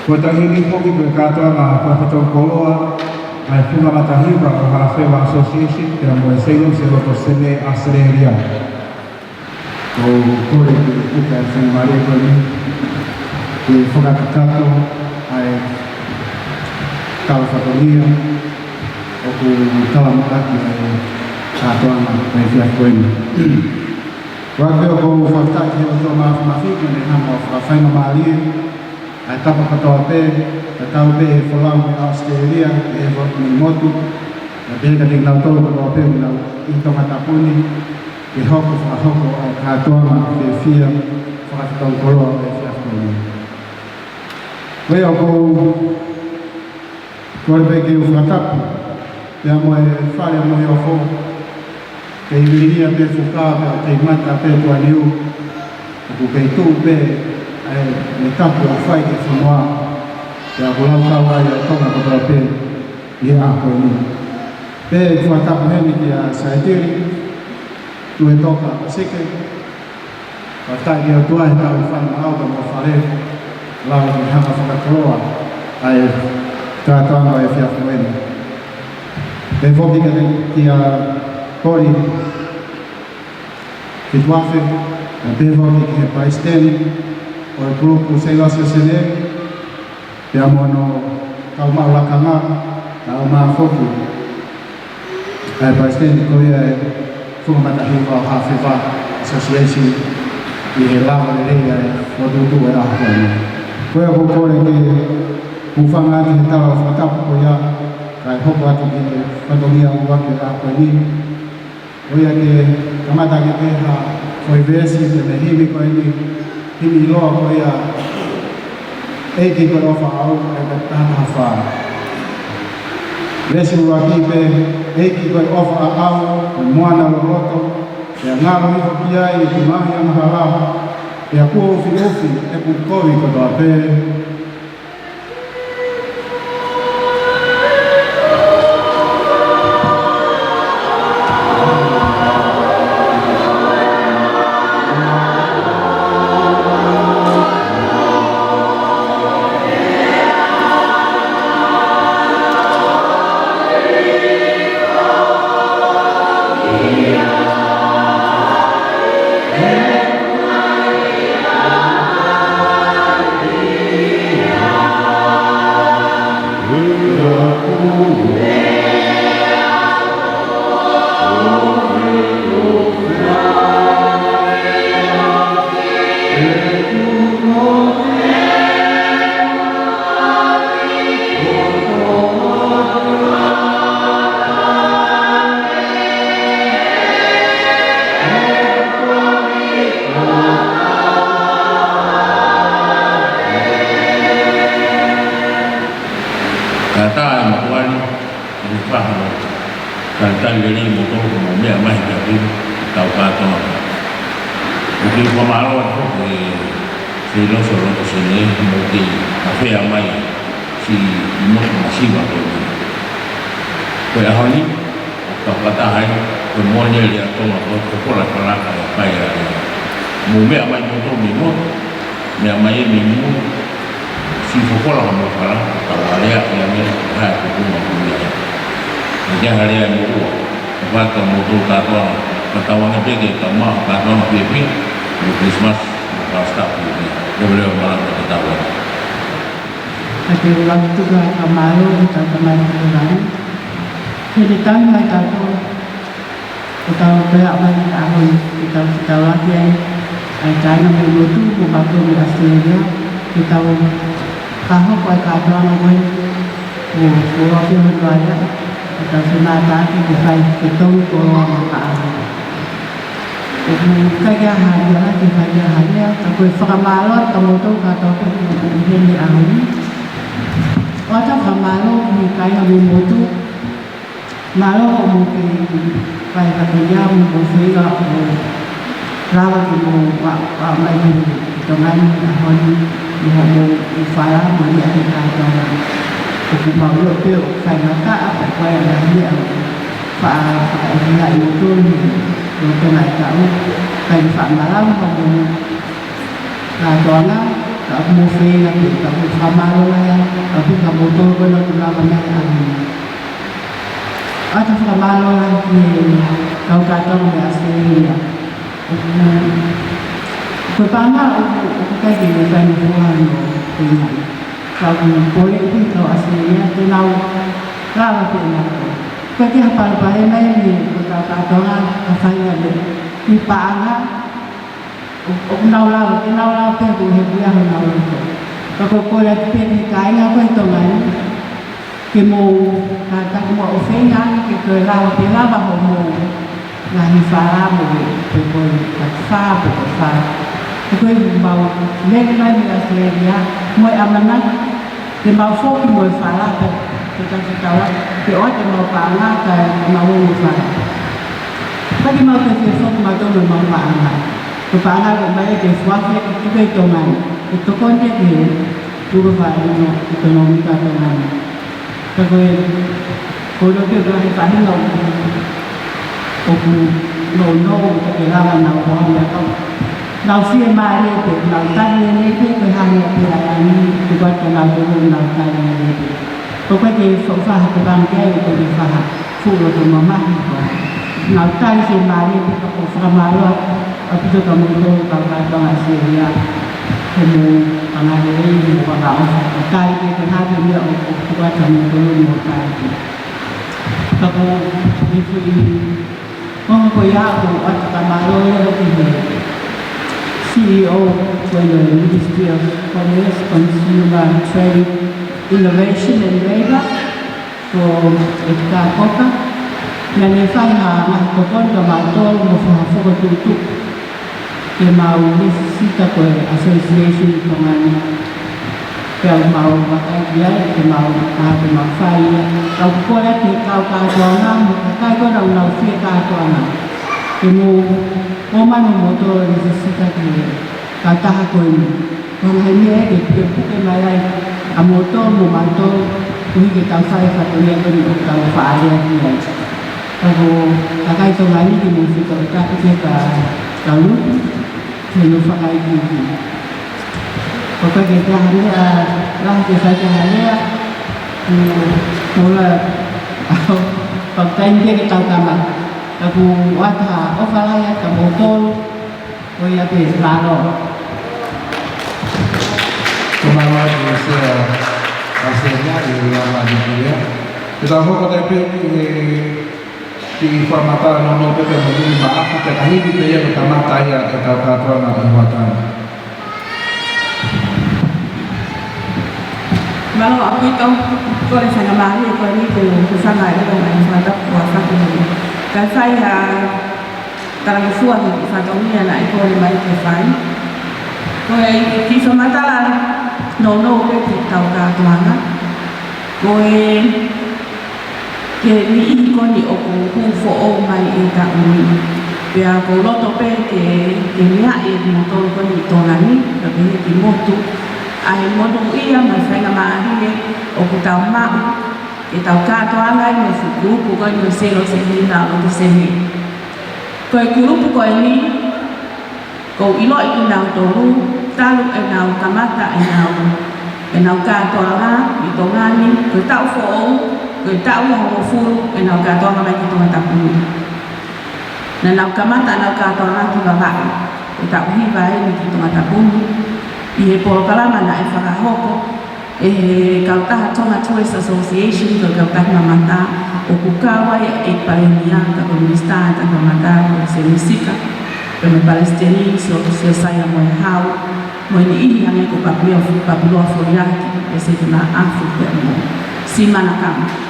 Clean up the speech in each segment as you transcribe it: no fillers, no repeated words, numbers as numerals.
Ko tahili hoki ko katoa ngā whakatau koloa ai whunga matahiwa o Hawhewa Association te mo e Ceylon se roto Sene Australia. Ko kore ki uka e whenga maria koni ke whakatakato ai kawa whakaunia o ku kalamaki ai katoa ngā mai whia koeni. Wake o kou whakataki o tō mawhimawhiki ne hama o whakawhainga maria ai tapa katoa pē, ka tau pē e whalau me Australia, e whaku ni motu, na pē ka ting nau tōru katoa pē nau i tonga tapuni, e hoko whakahoko ai kātoanga ke whia whakatau koroa e whia whakoni. Wea o kou kore pē ke u whakatapu, pēa mo e whare mo i o whou, ke i wiria pē whukaa pē o te mata pē tua niu, ku pē tū pē me tapu a whai ke whanua te a kulau kawa i a tonga katoa pē i a koe ni. Pē kua tapu hemi ki a Saitiri, tu e toka a seke, ka tai ki a tua he tau i whai ma auka mo whare, lau ki hanga whakatoroa ai tātoanga e whia whueni. Pē whoki ki a kori ki tuafe, pē whoki ki he paisteni, o e grupo Seilasio Sene, te amono tau maulakanga, tau maafoki. Ai paisteni ko ia e whumatahiwa o Hawhewa Association i he lawa e rei ai o tutu e ahuani. Koe a kore ke uwhanga ati he tawa whatapu ko ia, kai hoko atu ki te whatongia uwake a ahuani. Koe a ke kamata ke peha koe vesi te mehimi koe ni, himi loa ko ia eiki koe ofa au e ka tāna hawha. Resi ua ki pe eiki koe ofa au e moana loroto e a ngāro hiko ki ai ki mahi ana haraha e a kua ufi ufi e kukoi katoa pe. Ate ulang tuga kamalo ita kamalo kulan. Jadi kami mai tahu kita kayak mai tahun kita lagi ai China mai tu buka tu di Australia kita kahok kai kadang mai pulau yang berada kita sunata di kai kita pulau maka kaya hanya di kaya hanya tapi fakamalo kamu tu kata tu ini ahli Wata kamalo ni kaya mutu malo mungkin kaya kerja mungkin sehingga rawat ibu pak mai dengan ahon mau ifara mana kita jangan cukup malu tu saya nak apa kaya dia pak dia itu untuk naik tahu kaya pak malam kamu nah doa ka mo fe na ka mo famalo ya ka ka mo to ko na na na ata famalo la ki ka ka to me Australia ko pana o ka ki fa ni buano ni ka mo pole ki ka Australia te na la te na ko ki pa pa mai ni ka to na ka fa ya le ki pa na o nau la pe ko he bia na la ko la pe ni kai na ko to ngai ke mo ka mo o fe nga ke ko la pe la ba ho mo la ni fa la mo pe ko ka fa ko ba le na ni Australia mo amana ke ma fo ki mo fa la pe ka la ke o te mo pa la ka ma wo fa pa ki ma pe fo ma to no ma pa na Kepala kembali ke suatu juga hitungan itu konten dia perubahan ekonomi kalangan. Kalau kalau kita berani no kehilangan nawan ya kan. Nau siapa ni tu nau tanya ni tu kehanya pelayan buat kalau tu nau tanya ni. Pokoknya sofa kebangkai itu difaham. Full tu mama nau tanya siapa ni tu sama aku tu kamu tu kalau kata Australia, kamu panggil ini bukan apa, kali kita hari ni aku buat kamu tu mau kali. Kamu itu kamu ya aku ada kamar lagi ni. CEO for the Ministry of Commerce, Consumer Trade, Innovation and Labour for Edgar Coker. Dan yang saya nak kokon kamar tu mau fokus untuk ke mau necessita ko association dengan ke mau makai dia ke mau ke mau fai kau ko la ke kau ka jona kai ko nau fi ka ko na ke mo manu motor necessita ke ka ta ko ni ko hai ni ke mai a motor mo manto ni ke ta fai fa to ni ko ni ka fa ya ni kalau kai to ngai ni mo fi ko ta ke ka lu Hello pakai gigi. Pokoknya kita hari lah kita hari mula pakai dia kita kamar. Aku wata ofala ya kamu tol, oh ya bes lalu. Kemarin hasilnya di luar dunia. Kita mau kata di formata nomor itu menjadi maaf kita ini kita yang utama tanya atau peraturan anggota. Kalau aku itu kalau saya kembali kalau ini tu sangat ada orang sangat kuasa ini. Dan saya kalau suatu satu ni anak itu orang baik kefai. Kau di semata lah nono kita tahu mana. Kau ke ni ko ni o ku fo o mai e ta ui pea ko loto pe ke nia e mo to ko ni to na ni ka pe ki mo tu ai mo do ia ma sai na ma ni o ku ta ma e ta ka to ala ni fu ku ko ni se lo se ni na o se ni ko e ku lu ko ni ko i lo i na to lu ta lu e na ka ma ta e na ka to ala i to nga ni ko ta fo người ta mau full người nào cả toàn là mấy cái toàn tập người nên nào cả mắt nào cả toàn là cái bạn người ta hy vọng mấy cái toàn tập người thì bộ cái là mà lại phải học kalau ta trong cái choice association kalau ta mà ta okukawa e palenia ta komunista ta mata semisika kama palestini so saya mau hau mau ini yang aku papua foriaki ese na Afrika si mana kamu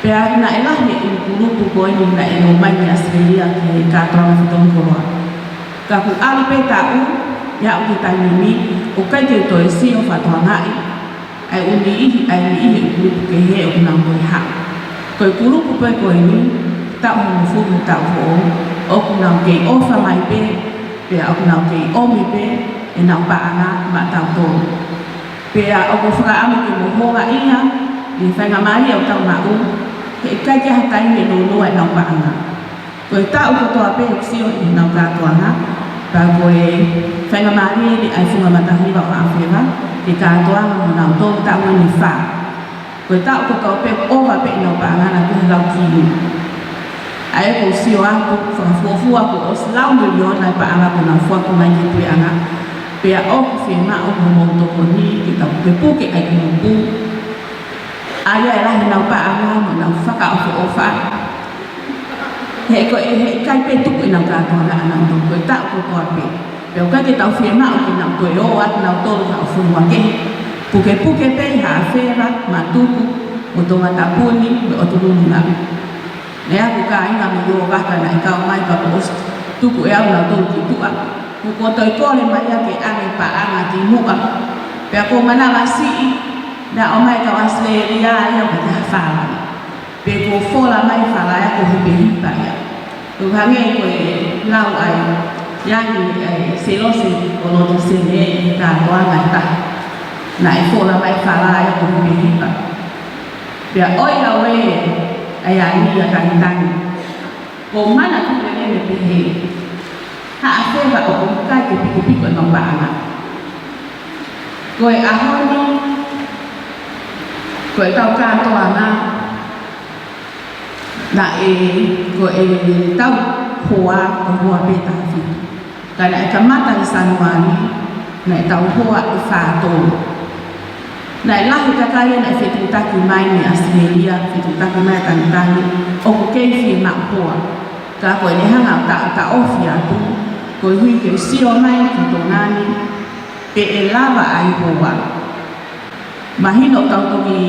Pea na elah ni grupo ko ni na mai ni Australia ke ka tra na tong ko ka ku ali pe ta u ya u kita ni o ka ke to si o fa to ngai ai u ni grupo ke he o na mo ha ko grupo pe ko ni ta mo fu ta o ku na ke o fa mai pe pe o ku na ke o mi pe e na pa ana ma ta to pe o ku fra ami ke mo ho ga ia ni fa nga mai o ta ma u cái gia tay người đồ nuôi nòng bạc à, người tạo cho tòa bê siêu thì nòng bạc tòa á, Bagoe whainga maari ni ai whunga matahiwa o awhiwa ki kātoa mo nau tō tau ni wha. Koe tau ko tō pe owa pe nau paangana kuhi lau kiri. Ai ko sio aku whakafuafua ko o silau miliona i paanga ko nau fuaku mai ki pui anga. Pea oku whima o mo toko ni ki tau pe puke ai ki mō. Aia e lahi nau paanga mo nau whaka o wha. He ko e kai pe tuku i nau kātoa na anau tō koe tau ko tō pe. Pea kai ke tau whima o ki nau koe o at nau tōru ka o whunua ke. Puke pe ha whera ma tuku o tō matapuni me o tōrunu nami. Ne aku ka inga me yo waka na ika o mai ka post tuku e au nau tōru ki tua. Ko toi kore mai ake ane pa anga ki mua. Pea ko mana masi na o mai ka Australia ia ka te hawhala. Pe ko fola mai whala ia ko hipe hipa ia. Ko hange ko e lau ai yangi ai selose o loto sene i ka toanga i taha. Na e fola mai whala ia ko hipe hipa. Pea oi la we ai ani ia tangi. Ko mana kupe nene pehe. Ha awhewa o kukai ke piko e mambaanga. Koe ahoni, koe tau kātoa ngā, na e koe tau hoa o hoa pētahi. Kana e ka mata i sanuani, na e tau hoa i whātōru. Na e lahi kakaia na e whetutaki mai ni Australia, whetutaki mai tanitani, o ku keifi e hoa. Ka koe ne hanga o ta ofi atu, koe hui ke sio mai ki tō nani, pe e lava ai hoa. Mahino tau toki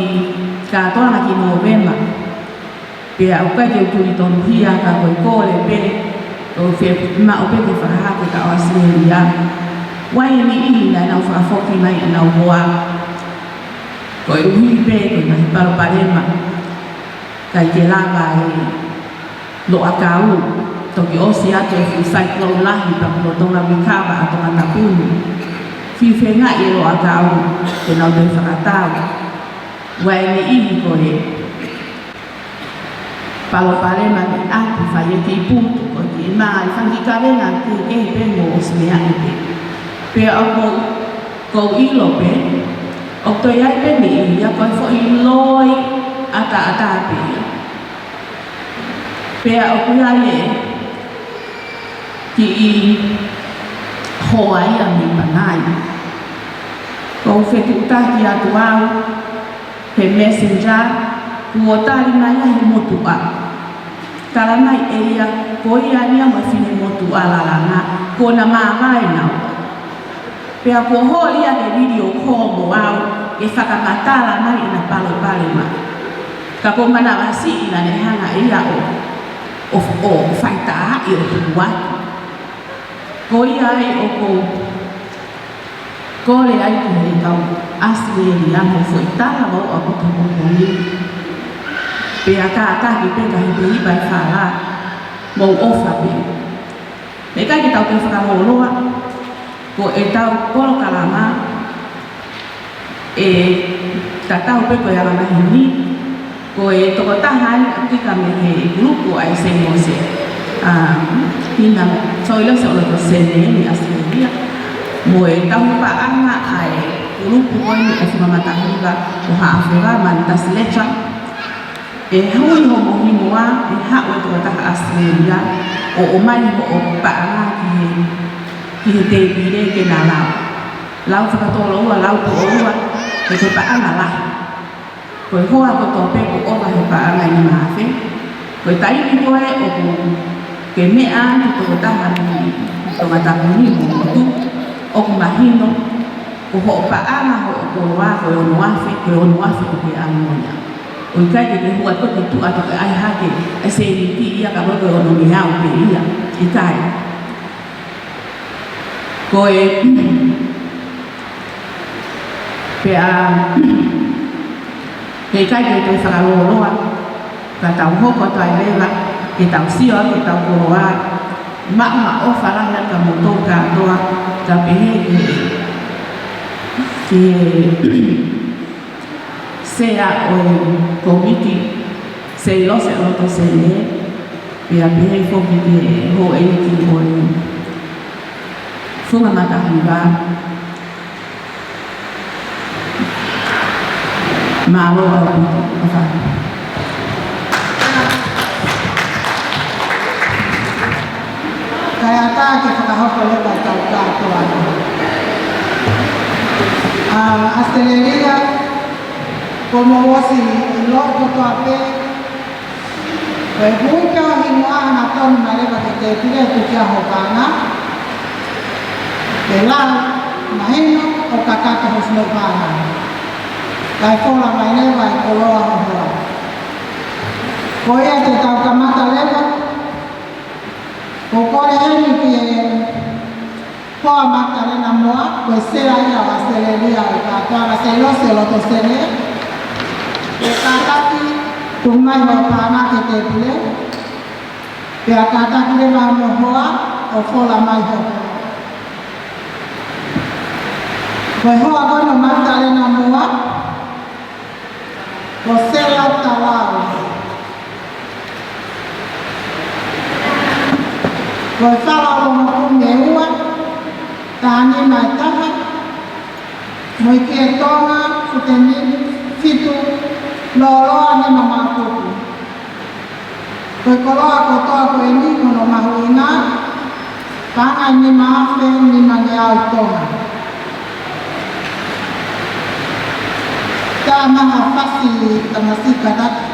kātoana ki Novemba, pe au kai ke uturi tonu hia ka koe kōle pe, o ma o pe ke whakahake ka o Australia. Wai ni ihi na nau whakafoki mai e nau hoa. Koe uhi pe, koe mahi paroparema, kai ke lava e lo a kau. Toki osi atu e whusai klau lahi pa kulotonga wikawa a tonga tapuni. Whiwhenga i lo a kau te nau te whakatau. Wai ni ihi koe. Paloparema ni atu whai e ki putu koe ki maa i whangikarena ki e pe mo o smea i pe. Pea au kou ilo pe, o toi ai pe ni ihi a koe fo i loi ata pe. Pea o kui ai e, ki i hoa ia mi panai. Kou whetutaki atu au, he messenger, kua tari mai ahi motu a. Kala mai e ia, ko ia nia ma whine motu a lalanga, ko na māgai nau. Pea ko ho ia ke video call mo au, e whakamatala mai ina palo ma. Ka ko mana wasi ina ne hanga ia o whaitaa i o tuwa. Ko ia ai o ko kore ai ki hei kau Australia mo whaitala wau a kuta kukongi. Pea ka ataki pe ka hipe hipai whala mo ofa pe. Me kai ki tau te whakamoloa, ko e tau kolo kalama e ka tau pe ko ia mamahini. Ko e toko tahan ki ka me he grupo ai se mo se hina soilo se olo sene ni Australia mo e tau paanga ai grupo ko ni e mamatahiva o haafera mantas lecha e hui ho mohimoa e hawe toko taha Australia o mai o paanga ki te bire ke na lau whakatolo ua lau ko ua e te paanga lahi. Koe hoa ko tō pe ko oka he paanga ni maafe. Koe taimi koe o ko ke mea ki tō taha ni tō matapuni mo motu o ko mahino ko ho paanga ho o ko roa koe ono afe ko ke amonia. O i kai ke hua ko ke tu ato ke ai hake e se ni ti ia ka koe ono mea o pe ia i kai. Koe pea Kei kai ke toi whakaloloa, ka tau hoko tai lewa, ke tau sio, ke tau koroa, ma o whalaha ka moto kātoa, ka pehe ke sea o komiti, se ilo se loto se ne, pia pehe foki ke ho e ki o funga matahiwa. Malo apa? Kaya ta ke whakahoko le kai tau kātua. Australia, como wasi ilo koto ape, koe hui pia hingoa hana tonu mareva ke te pire tu kia hokanga, ke la mahino o kakata hosno pāna. Kai kola mai lewa e koloa hohoa. Koe te tau kamata lewa, ko kore heni ki e hoa makarena moa, koe sera ia o Australia o katoa, se lose loto sene, e kataki tumai o pāna ke te pile, pe a kataki le mai mo hoa, o fola mai hoho. Koe hoa kono makarena moa, ko sera tawao. Koe whawa o maku me ua, tāni mai taha, moi ki e tonga, futeni, fitu, loloa ni mamakuku. Koe koloa kotoa koe ni kono mahuina, panga ni maafe ni mange au tonga. Tā maha whasi tamasika dati.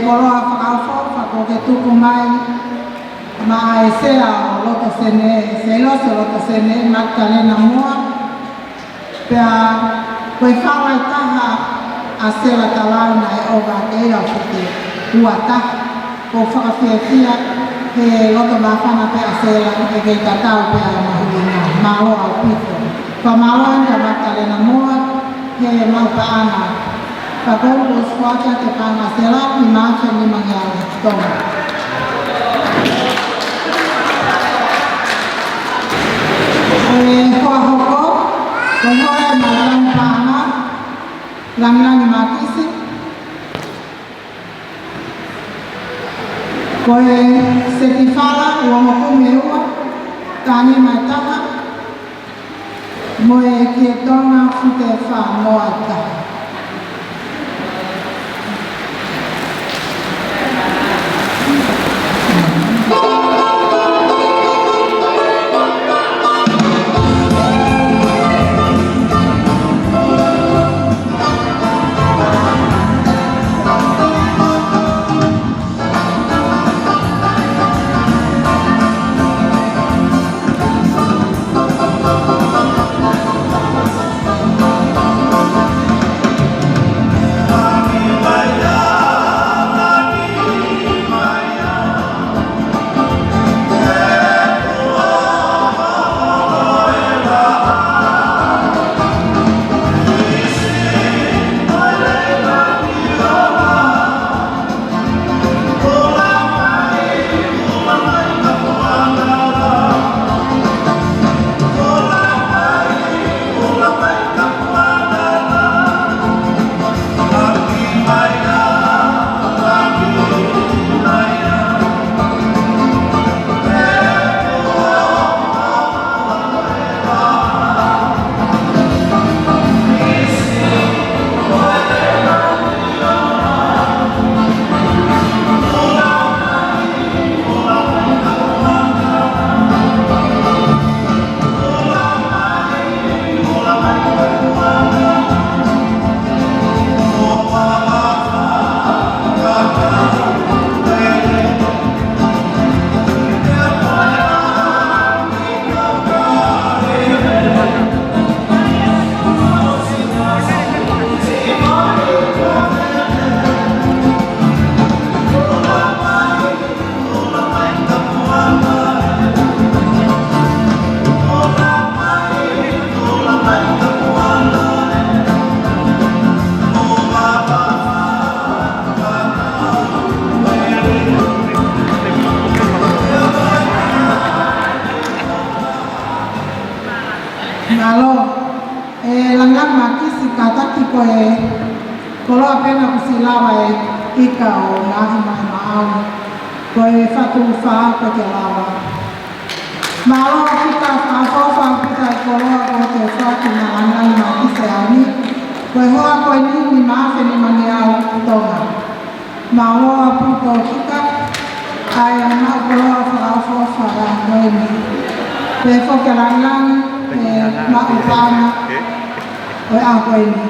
koloa whakauwha ko ke tuku mai ma e sea o loto sene, se loso loto sene, makalena mua pia koe whawai taha a sela talau na e oga ke ea white uata ko whakawhiawhia he loto mawhana pe a sela e kei tatau pe a mahuina malo au pito ka malo anga makalena mua he maupa ana ka kouko swata te panga sela ki macha ni mangiawa tonga hoa hoko, ko hoa e malang panga, lang i makisi. Ko e setifala ua moko meua, tani mai tanga, mo e kia tonga fute wha moa taha. Kolo apena kusilawa e ika o nahi mai maau. Ko e whatu whaa ko te lawa. Maaloa kita whaafofa kita e koloa ko te whatu na anai ma kise ani. Ko e hoa ko e nini maafe ni mani au tonga. Maaloa puto kita ai ana koloa whaafofa ra koe ni. Pe whoke langangi e maupana o e a koe ni.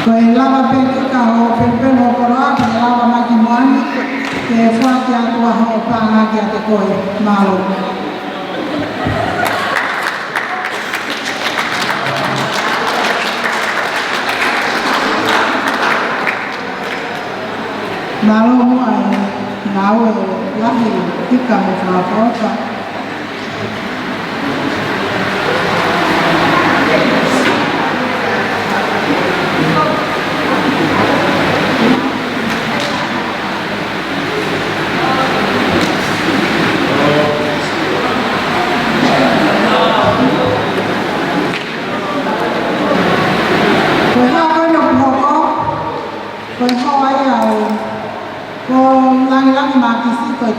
Ko e lava pekika ho pepelo koroa, ko e lava maki moani, ke e whaki atua ho pāngaki a te koe malo. Malo mua e nau e lahi tika mo whaafofa.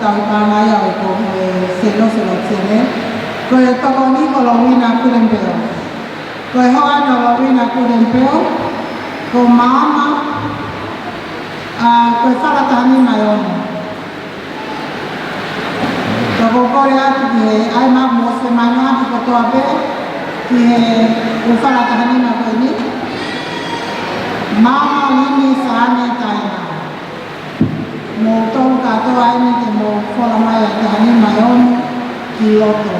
Tau pana ia ko selo sele ko to ko ni ko lo wina ku lempeo ko ho ana lo wina ku lempeo ko mama ko fala tani mai ono to ko ya ki ai ma mo se mana ki ko to abe ki u fala tani na ko ni Mama ini sahane taina. Mo tau katoa ini te mo whora mai a te hani mai ono ki loto.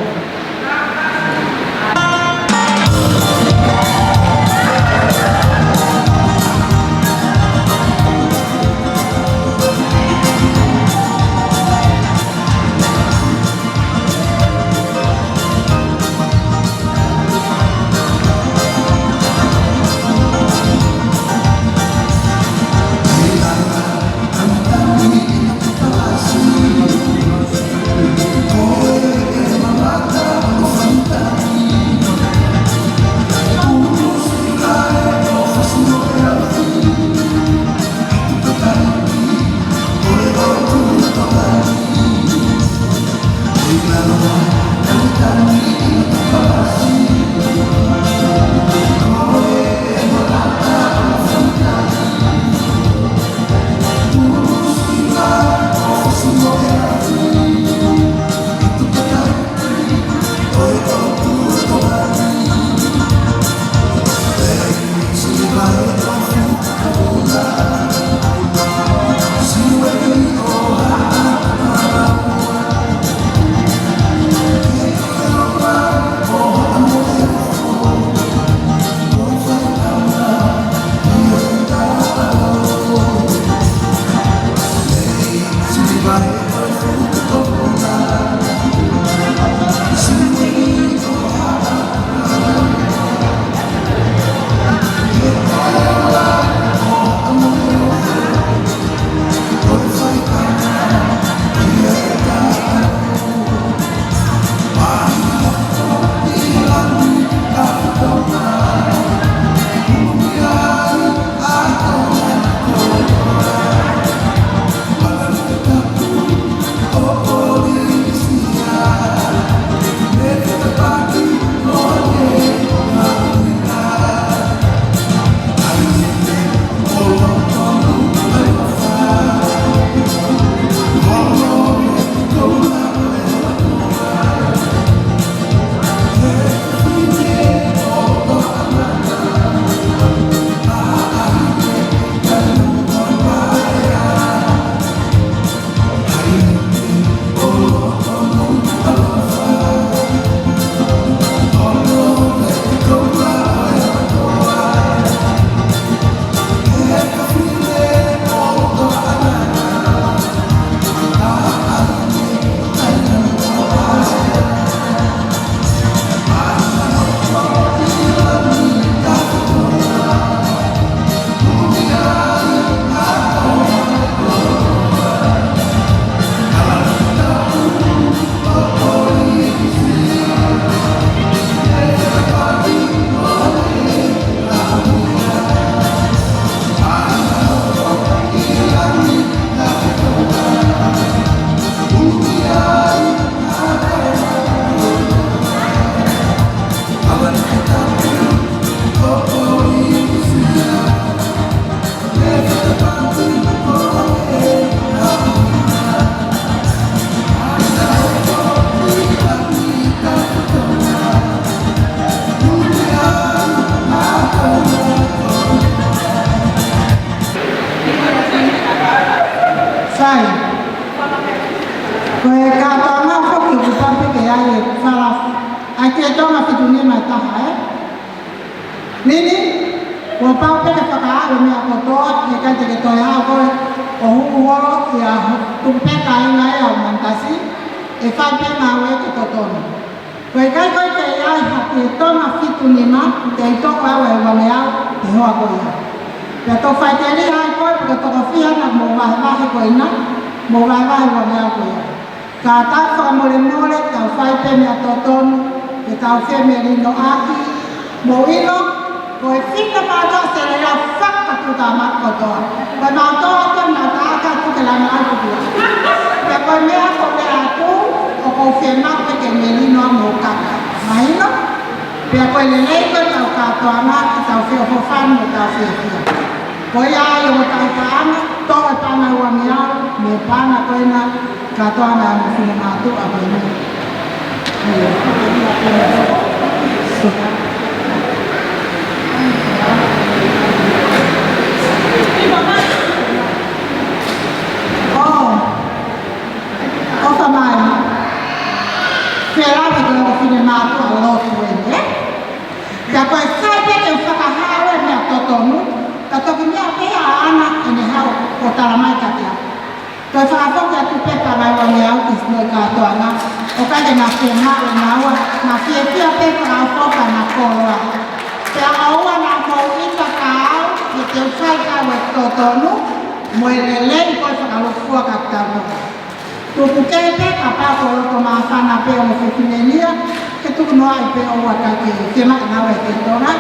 Nini, wapau peke whakaaro mea kotoa, he kai te toi hao koe, o huuhoro i a tumpeka inga e au mantasi, e whai pe ngā ue te kotono. Koe kai koe te iai haki e tonga fitu nima, te i toko au e wane au, te hoa koe ia. Pea tō whai te li hai koe, pika toko whiana mō wahe wahe koe ina, mō wahe wahe wane au koe ia. Ka tau whamore more, tau whai pe mea tōtonu, e tau whē me rino aki, mō ino, koe whika mātua se rea whakatuta makotoa. Koe mātua te mā tāka tuke lana aku pia. Pea koe mea ko rea tū, o kou whē mate ke me rino mō kaka. Mahino? Pea koe le nei koe tau katoa ngā, ki tau whē o whanu o tau whē kia. Koe ai o tau tāna, tō e pāna ua miau, me pāna koe na katoa ngā mo whina mātua a koe nei. wani au kisno katoa na okaje na sema na wa na pia pepa au foka na kola ya au na mauita kao ke fai ka we totonu moelele ko sa lofua katabo tu kukete apa ko ko mafana pe o fikinelia ke tu no ai pe o wakati ke ma na we ke tora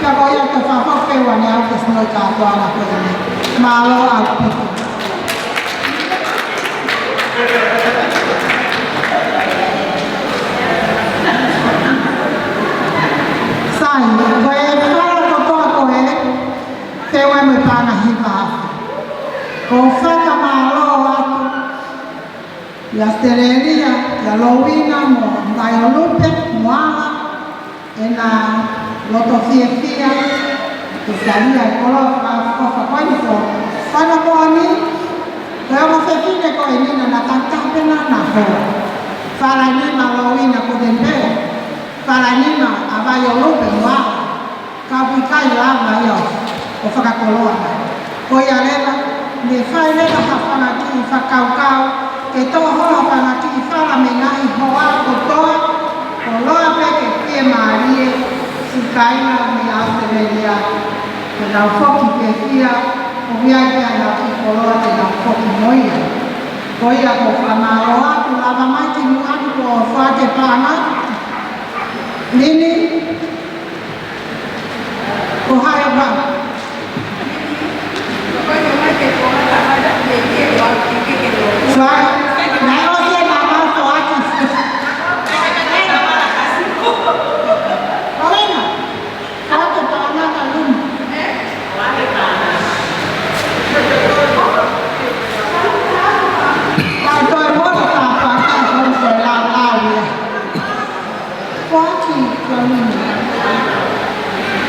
ka ko ya ka fa pe wani au kisno katoa na ko malo au sai koe para kotoa koe te wai me pana hipa ko whaka malo atu ia stereria ia lowina mo mai o lupe moala e na loto fia e salia e kolo whaka koe ni ko whana moani koe o mawhewhine koe nina na tantapena na hoa whara nima lowina ko dembea Paranima abayo lupe moa kabukai lava yo o whakakoloa ko ia leva me whai leva hawhanaki whakaukau ke tō hoa whanaki whara me ngahi hoa kotoa o loa peke pie maarie si kaina me Australia ke nau whoki pe fia o viai pia nau ki koloa te nau whoki moia ko ia ko whamaroa tu lava maiti muatu ko whate pāna Nini, ohaya ba? Soal, naik oke nama soal itu. Mana? Soal tu tanah kalung. Kalau ibu apa kan selang ya. Quatro caminhos.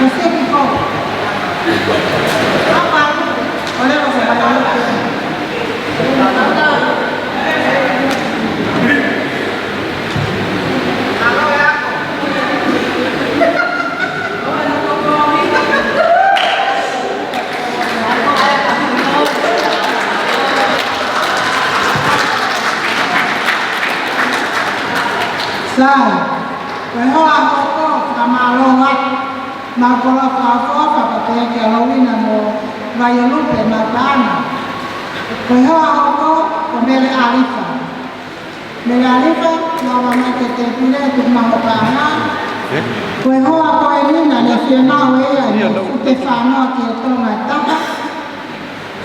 Você ficou. Apa? Olha você vai dar Sai. Hoa hoko kamaloa na kola kafofa pateke alawina mo vayolupe matana hoa hoko komele alifa mele alifa na wamake te pile tu mahopana hoa ko elina le fiona we ya fute fano ki tonga tapa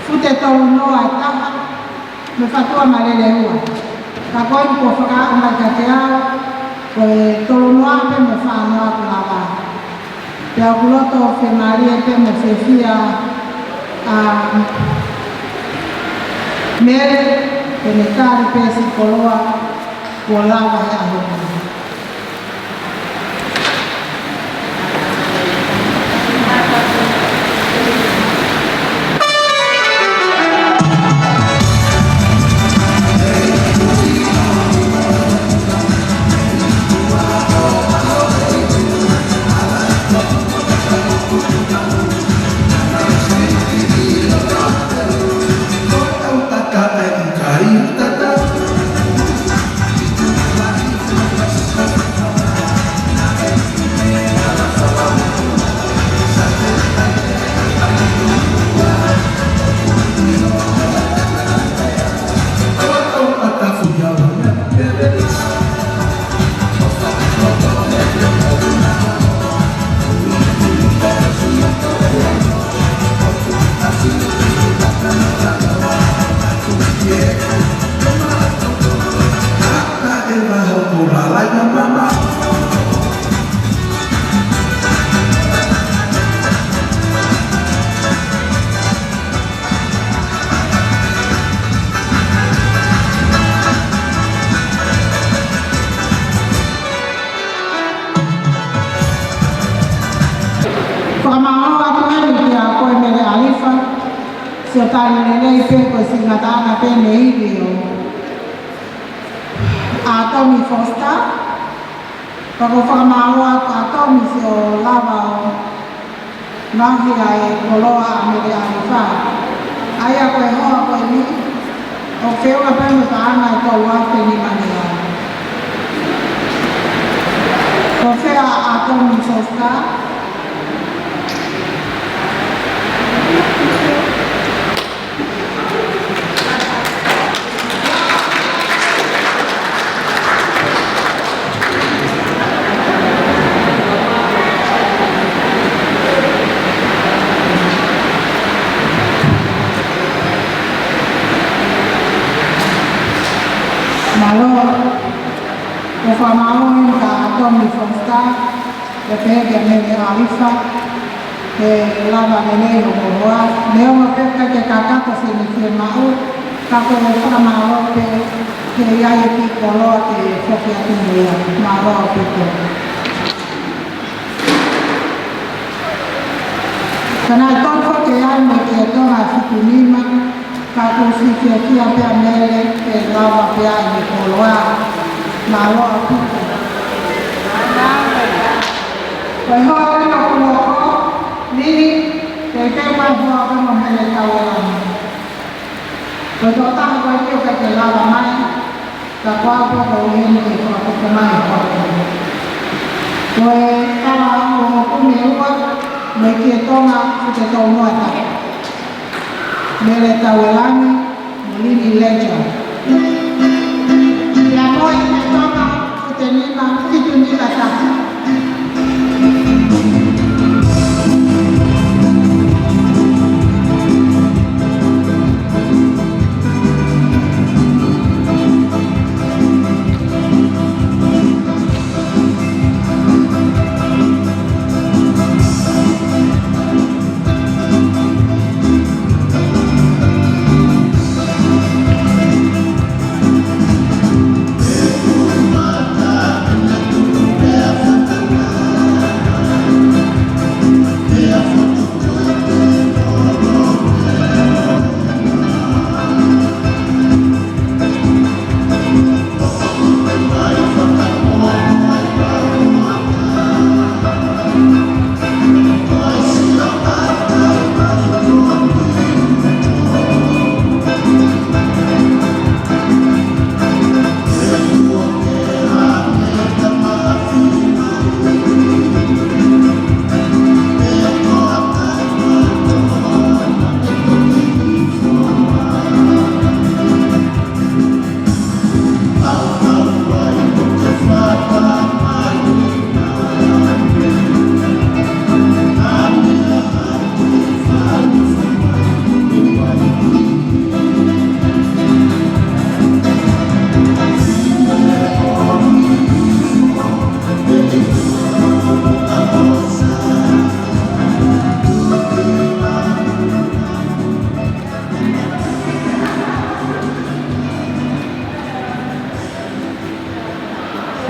fute tono atapa me fatua malele hua ka ko ko faka ambakatea Koe tolonoa pe mo whanoa kulava. Pea kuloto whe maria pe mo whewhia mere pe ne kāri pe si koloa kua lava he ahoka. Se tani nei pe ko singatana pe nei dio a Tommy Foster pa ko whakamaua ka Tommy si o lava nahi ai koloa ameriani wha ai a koe hoa koe ni o feo a pai mo taanga e tau a wheni manea. Ko whea a tau ni sosta. Malo, o whamao e ka Tommy Fonsta, e pēke me me Alifa, e lava nene o moroa, leo ma pēka ke kakata se ni whie mau, kako o whamao ke iai e ki koloa ke whoki atu mea, maroa pēke. Kana e tōko ke ai me ke tonga whiku nima, kako si kia kia pēa mele ke lava pēa i me koloa, maroa pēke. Koe hoa e no kuloko, nini, te te mai hoa ka mo mele tau e lama. Koe tō taha koe kio ka te lava mai, ka kua kua ka ueni e kua kuka mai kua. Koe kawa o kumi ua, me kia tonga ku te tau mua tae. Mele tau e lami, mulini leja. Ia koe me tonga ku te nima, kitu nima taha.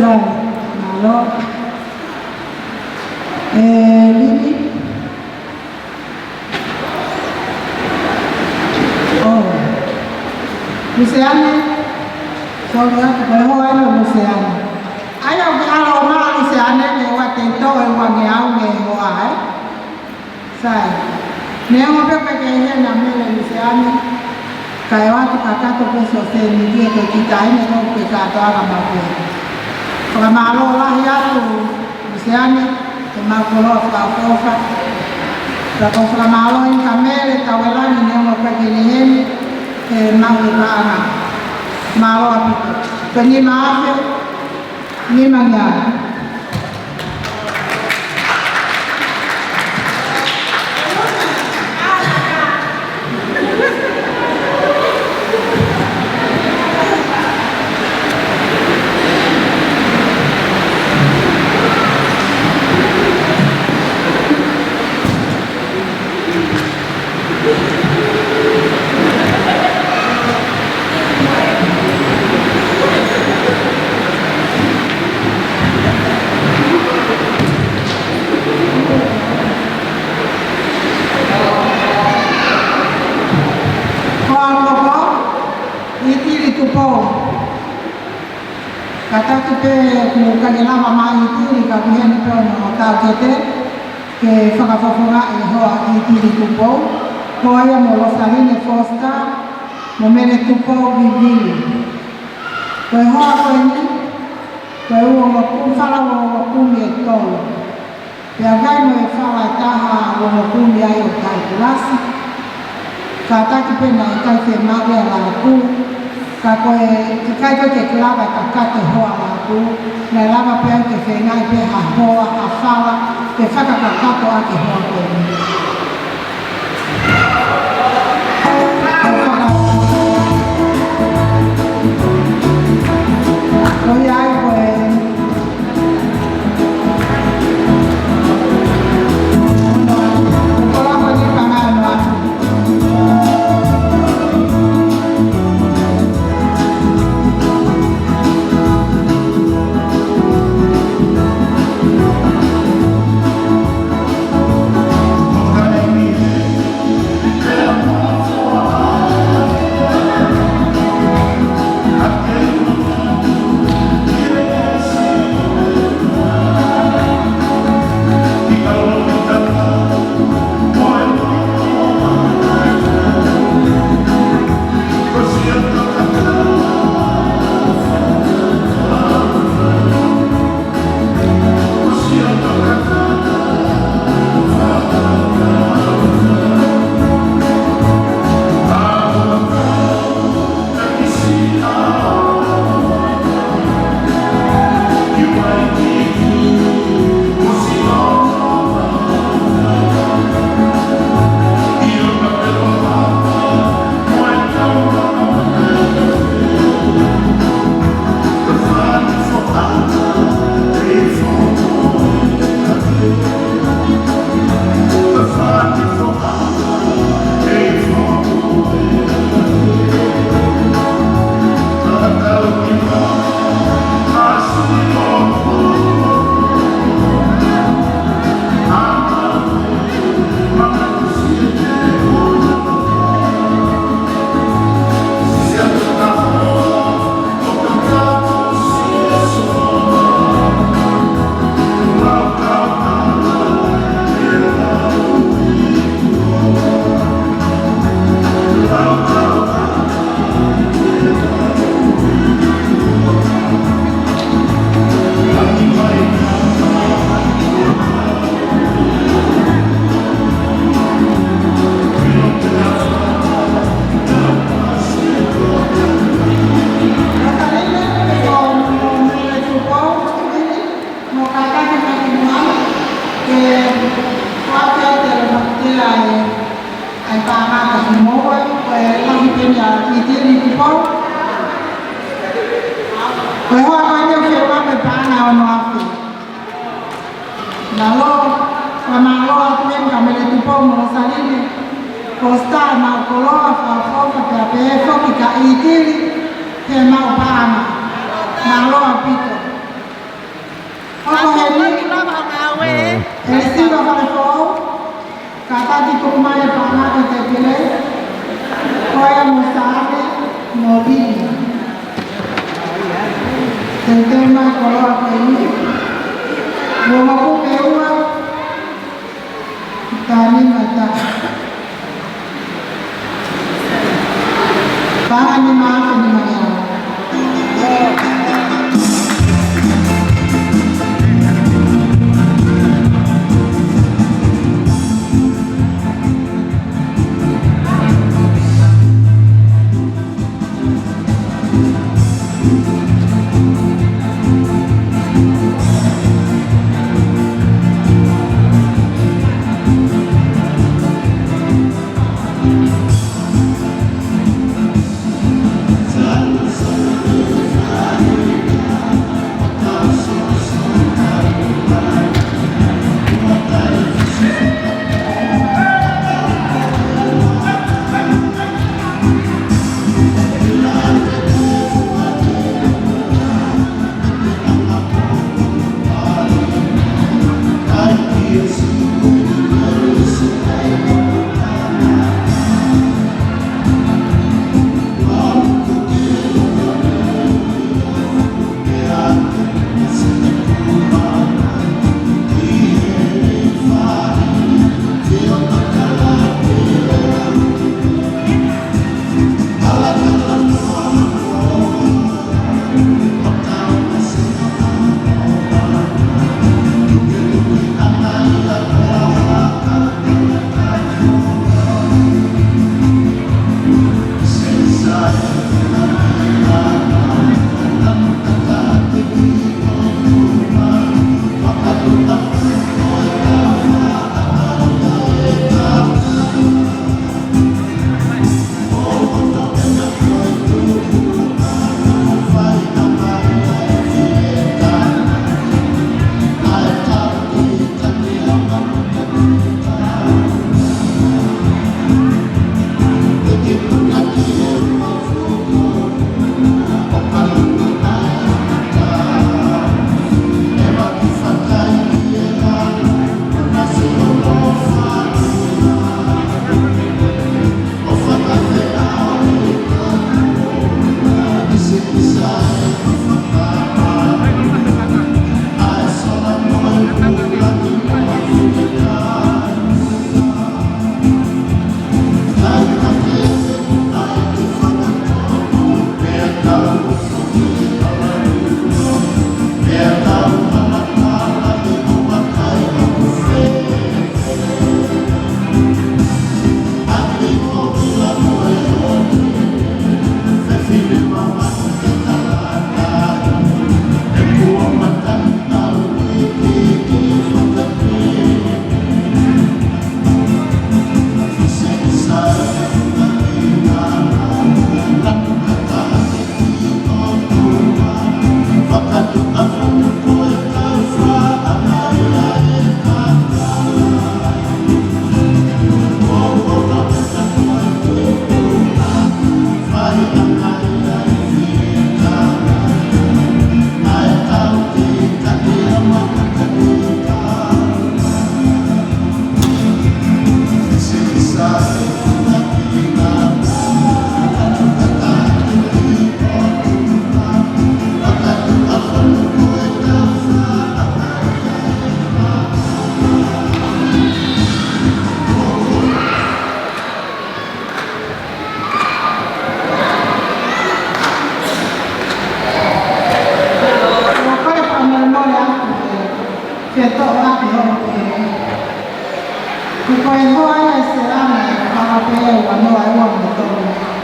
Malo, Lili, oh, Luciane, sorry, koe hoa ino Luciane. Ayo ke alo maa Luciane ke wate tau e wange au me hoa sai, neo pepe ke hena mele Luciane, kai watu kakato peso se ni dia ke kita ine no ke kato aga mape. Kala malo lahi atu Luciane, ke makolo whakaofa. Kako kala malo in kamele tawelani neo pepe ni hene, ke mawe kaanga. Malo apito. Penyi maafe, ni mangyari. Kata kita kumukan lama mai itu di kabinet itu nota kita ke fakafafura hoa itu di kupo hoa yang mau salin fosta mo mele tupo vivili. Koe hoa koe ni, koe ua waku, whala ua wakumi e tolu. Pea gai mo e whala taha ua wakumi ai o tai kulasi. Ka taki pena e kai te mawe a laku. Ka koe, te kai koe te klava ka kate hoa laku. Na lava pea ke whengai pe ha hoa, ha whala, te whakakakato a ke hoa koe ni. Koe ai koe kola koe ni pangai noa.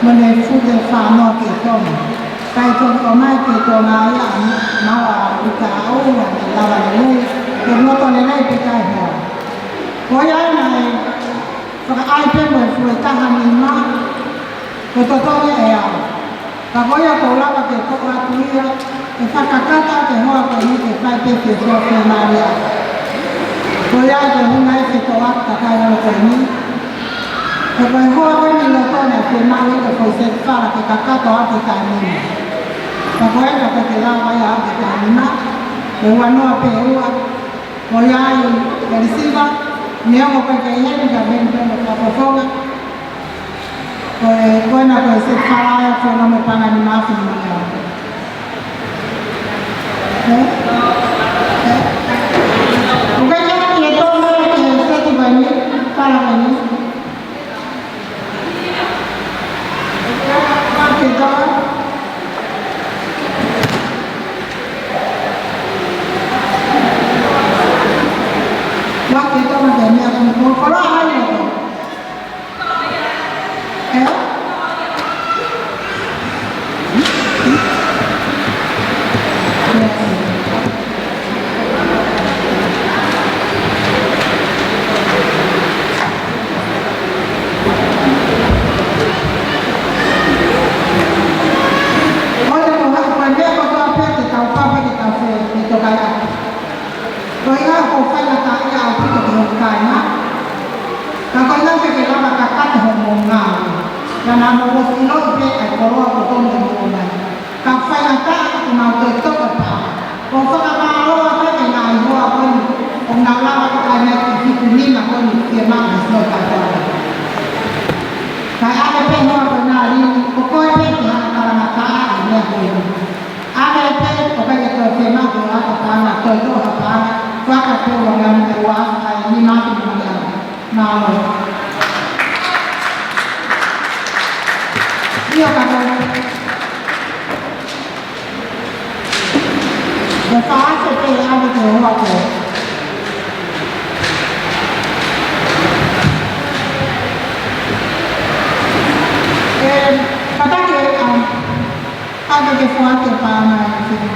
Mene fute whanau ke tonu. Kai tonu o mai ke tona ia mawa uka au na lawa lelei. Ke noto lelei pe kai hea. Koia nai whakaai pe moe fue taha ni ma. Ko totonge e au. Ka koia kou lawa ke toko atu ia. E whakakata te hoa koe ni te whai pe ke tō ke maria. Koia ke hungai ke tō ata kai hao koe ni. Ko koe hoa koe ni lo tōne ke mahi ke koe se whara ke kakato atu kai ni. Ka koe ka koe ke lawa ia atu kai ni ma. Ke wanoa pe ua. Koia i erisiva. Nea mo koe ke heni ka veni pēno ka pofonga. Koe na koe se whara ia koe no me panga ni mafi ni ia. Bukan jangan dia tahu mana satu banyak para banyak. Kita waktu itu macamnya kalau hal itu, karena mau silo ibe ai koro ko ton de mo na ka fa ya ta ko ma to to ka ko fa ka ma ro ta ke na ho a ko ko na la ko ka na ki ki ni na ko ni ke ma na so ka ko ka a pe ho ko na ri ko ko pe ka ka na ta ni ko a pe ko ka ke to ke ma ko a ka na to to ka fa ka pe wa na ni wa ai ni ma ki na lo Iya kan? Ya fase pe ada ke hoa ko. Kata ke ada ke fuate pa na sini.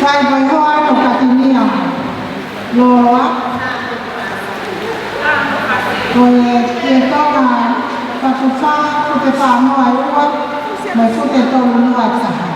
Sai vai hoa no katinia. Loa. Koe te toga whakuwha, ko te whanoa e ua, mai ko te tolu noa taha.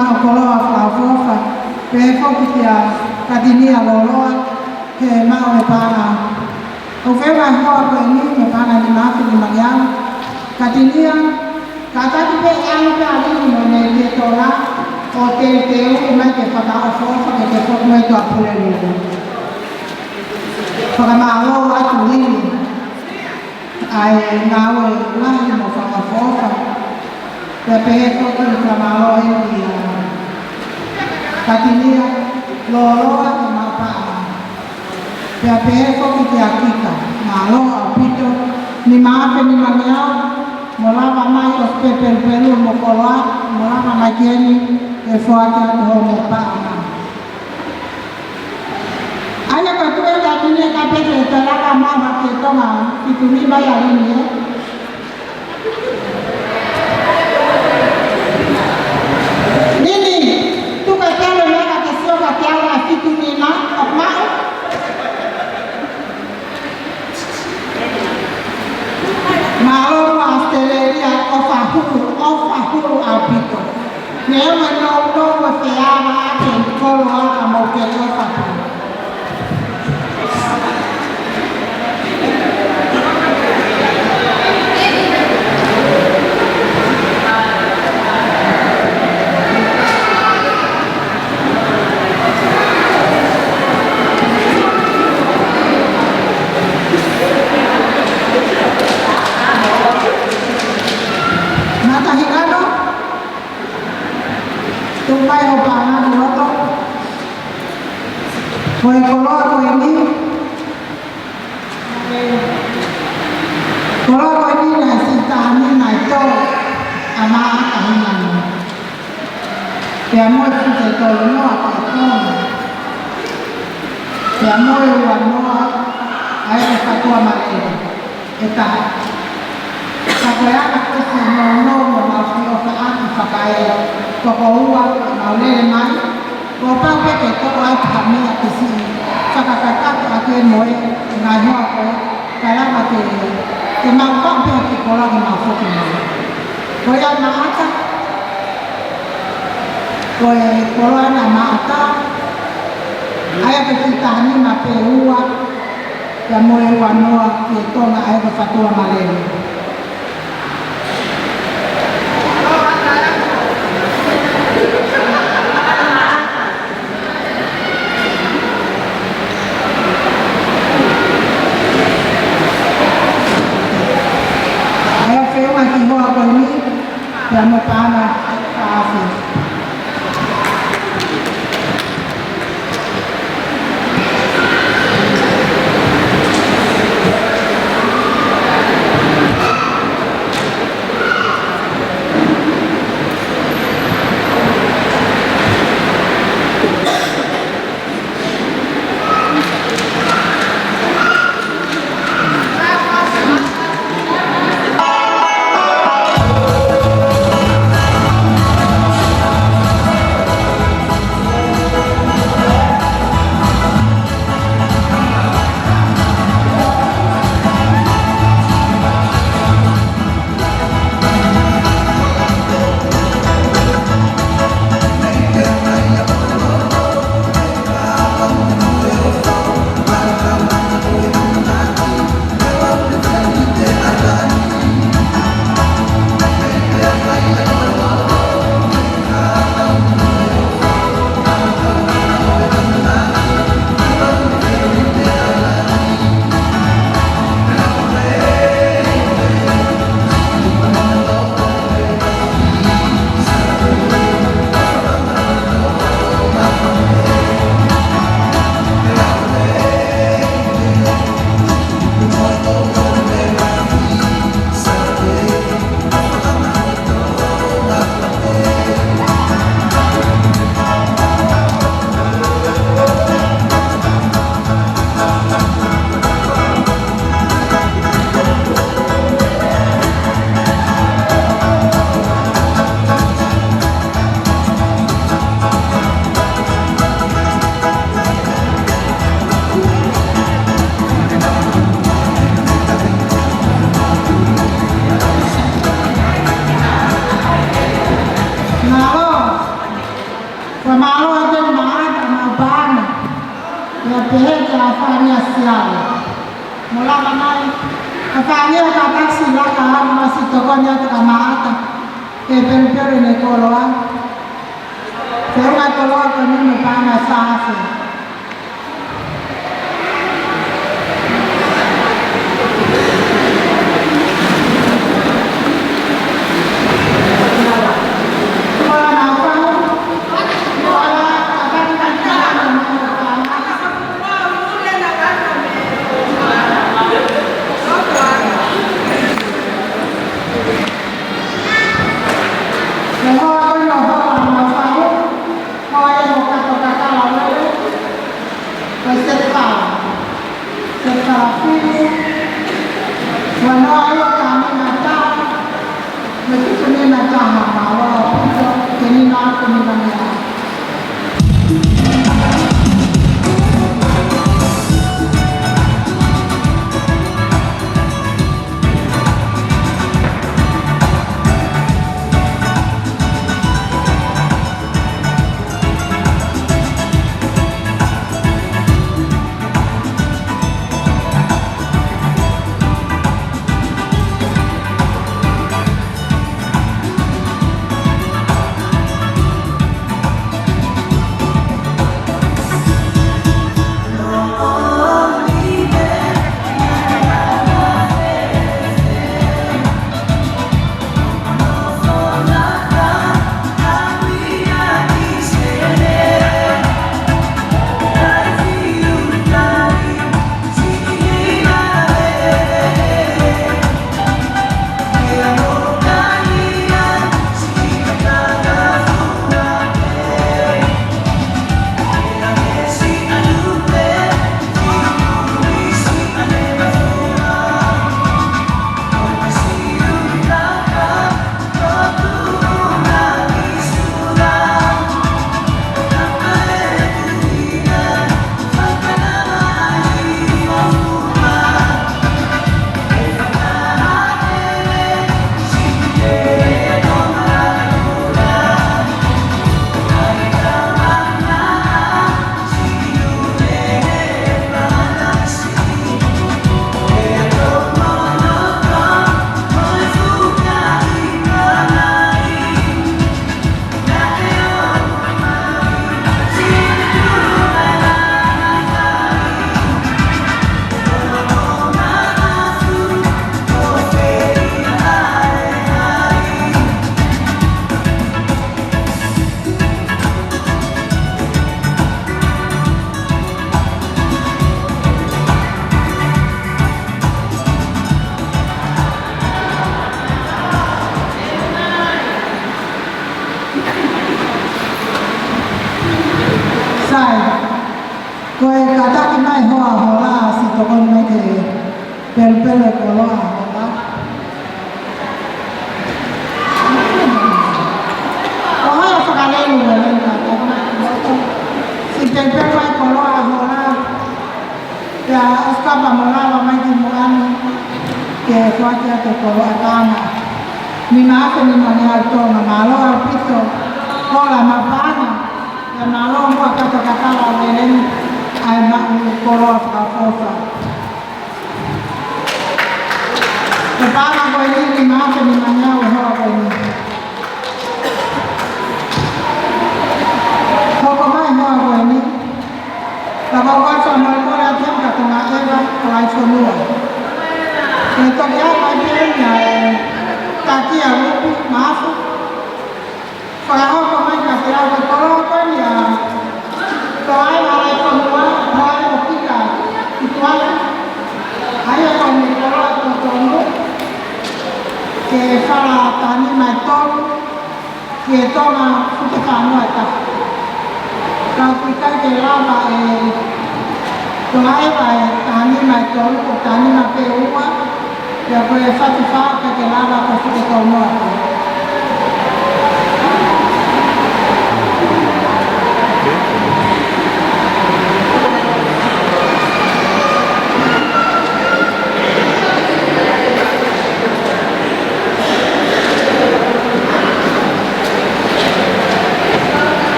mau koloa whaafofa, pe whoki kia katinia loloa, ke mau me pāna. O whewa hoa koe ni me pāna ni mafi ni mangiau, katinia, ka tati pe anu pe alini no ne te tola, o te u mai ke whakao fofa ke te whoki mai tua pule lulu. Whakamalo atu lini, ai ngawe lahi mo whakafofa, pe pehe whoki ni whakamalo e katinia, loloa ke mau pāna. Pe pehe whoki te akika, malo au pito, ni maape ni mangiau, mo lava mai o pelu mo koloa, mo lava mai kieni e whoake atu ho mo pāna. Aya ka tue ka tine ka pete e talaka mama ke tonga ki tumi mai alini e. Nini, tu ka tialo mega ke sio ka tialo na ki tumi na o mau. Malo Australia ofahuru apito. Neema no wa feama ake kolo aka moke ofahuru. Tumpai ho pana di roto. Koe koloa koe ni. Koloa koe ni na sitani na ito ama kahinan. Pea moe fute tolo noa ka tona. Pea moe ua noa ai e katua marere. Eta kakoeana kese no mafi o ka ati whakae toko ua au lele mai. Ko pau peke toko ai pamea kisi whakakataka ake moe ngai hoa koe kalama te mau pampea ki kolagi mau whoki mai. Koe ai maata, koe koloa na maata, aia ke kitani ma pe ua, ya moe ua noa ki tonga ai ke whatua malele. Yang pertama, kasih. te afanya siala. Mula manai afanya ka taksi la ka masih tokonya te kamaata. Ke pero ne koloa. Saya koloa ko ni mapana safi. Pel koloa hola. Oha sakalelu wala kata. Si pel koloa hola. Ya escapa mola mai di muan ke kuatia ke koloa tama. Ni maake ni mane alto na malo alpito. Hola mapana. Ya malo mo kata la welen ai ma koloa kafofa. Pertama kau ini lima kelimanya wahai kau ini. Kau kemana kau ini? Kalau kau sama kau lagi yang kata nak era kelai semua. Itu dia bagiannya kaki yang lebih masuk. Kalau kau main kaki yang kalau kau ya kelai kelai semua kelai optika itu aja. Ayo kau ni kalau tertunggu. Que fala tani mai tol que toma futa nuota la futa que lava toai vai tani mai tol o tani na peua ya poi fatti fa che lava con futa nuota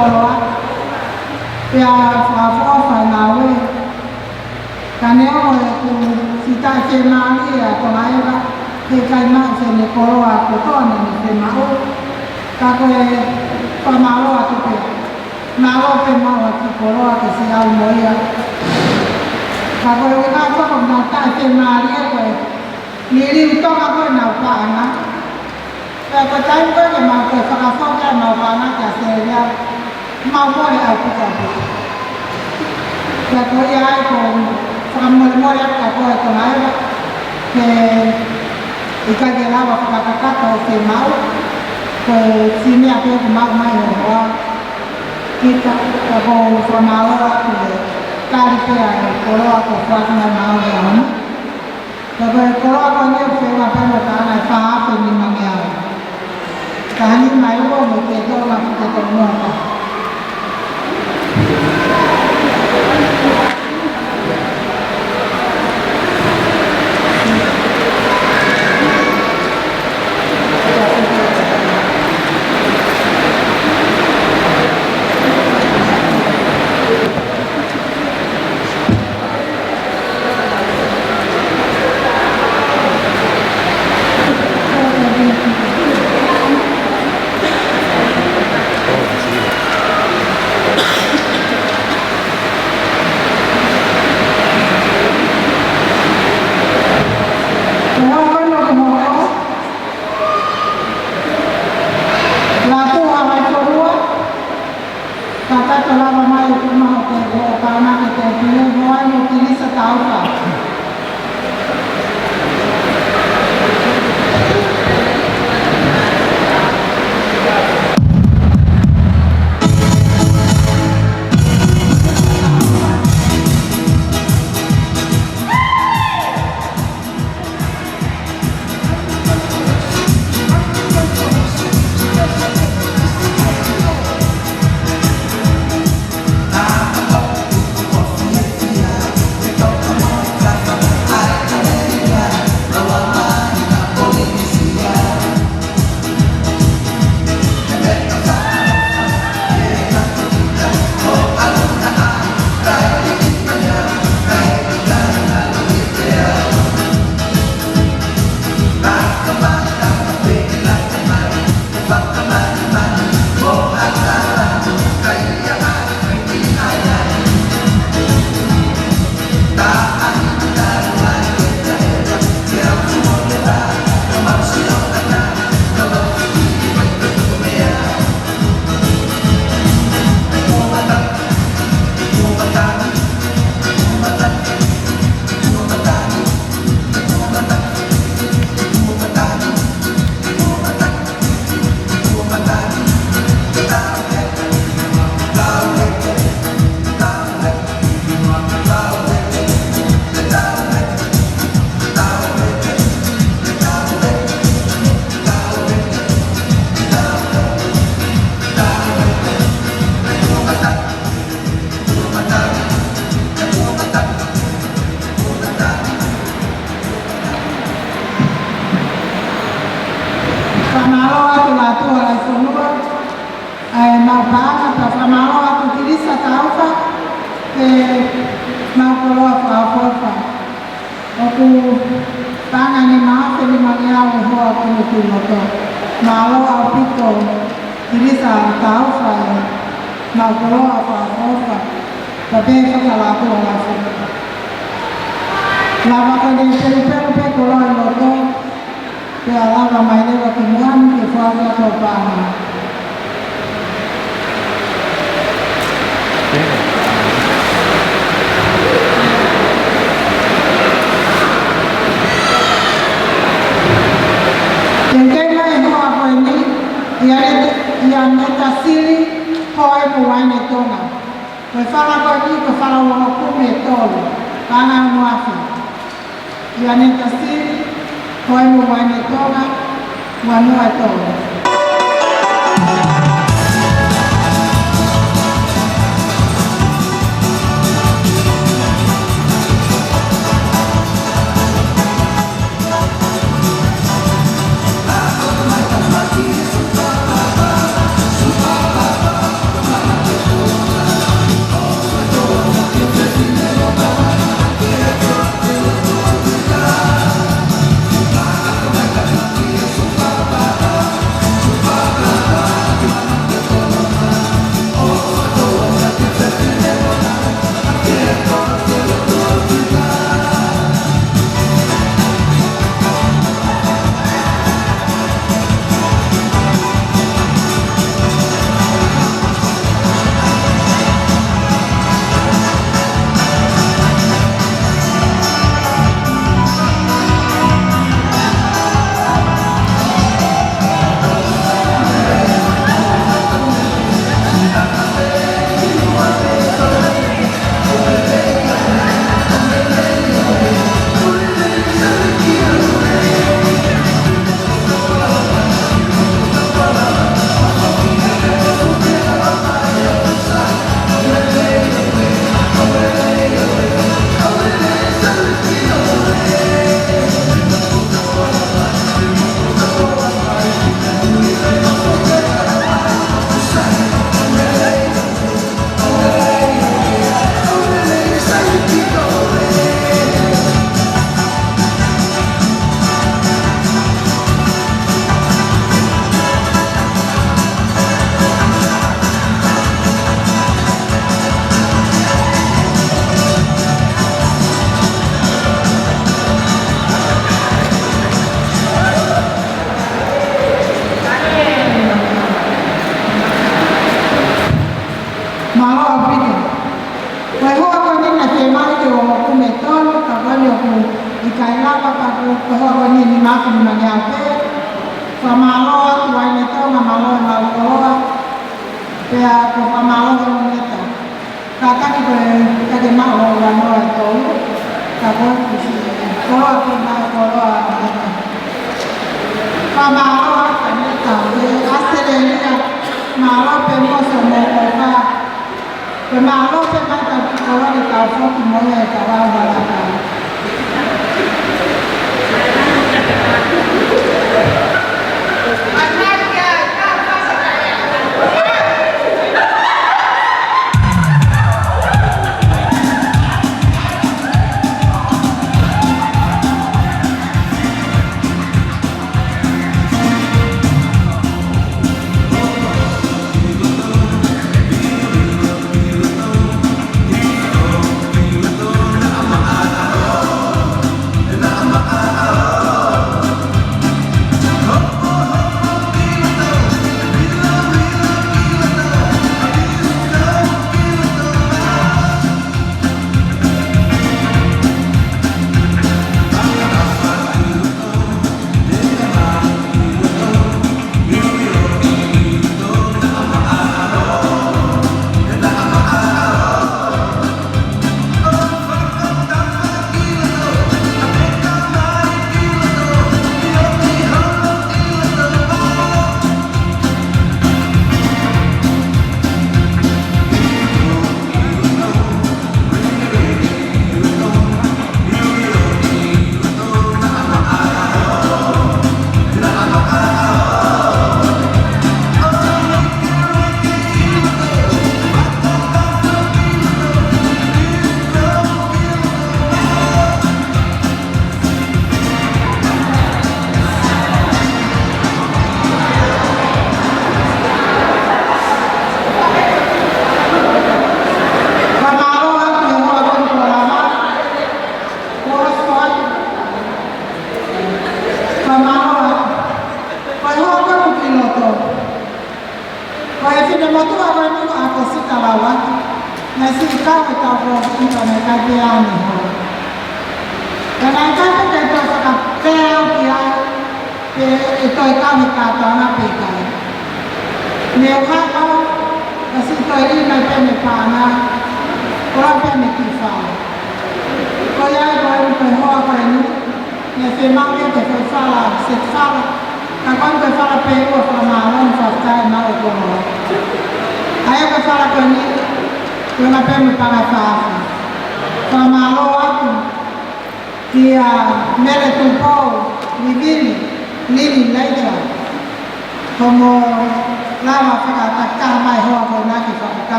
koloa pia whakafua whanawe ka neo e ku sita ke maari a tonga ewa he kai mau se ne koloa ko tona ne te mau ka koe whamaloa te pe malo pe mau a ki koloa ke si au moia ka koe wina whako na ta ke maari e koe ni riu tonga koe na whaanga pia ko taim koe ke mau koe whakafua ke mau whaanga ka se rea mau moe au puka puka pia koe ai ko whakamore aka koe tonga ewa ke i ka ke lawa whakakakata o te mau koe sinea pia ku mau mai o hoa kita ka ko whamaloa koe kari pia e koroa ko whakana mau e ana ka koe koroa ko neo whewa pēno ka ana e whaape ni mange au ka hani mai ua mo te tonga te tonga ka malo apike. Koe hoa koe nina te mai te o kume tolu, ka koe o ku I kai lava ka koe hoa koe nini maki ni mangi au pe. Wha malo atu ai ne tonga malo e mau koloa. Pea ko wha malo e o neta. Ka taki koe kake mau o wanoa e tolu. Ka koe kusi koloa koe mai koloa e neta. Wha malo atu neta. Asere nia malo pe moso mo koka. Pe malo pe mai ka koloa ni tau foki moe e ka wau walaka.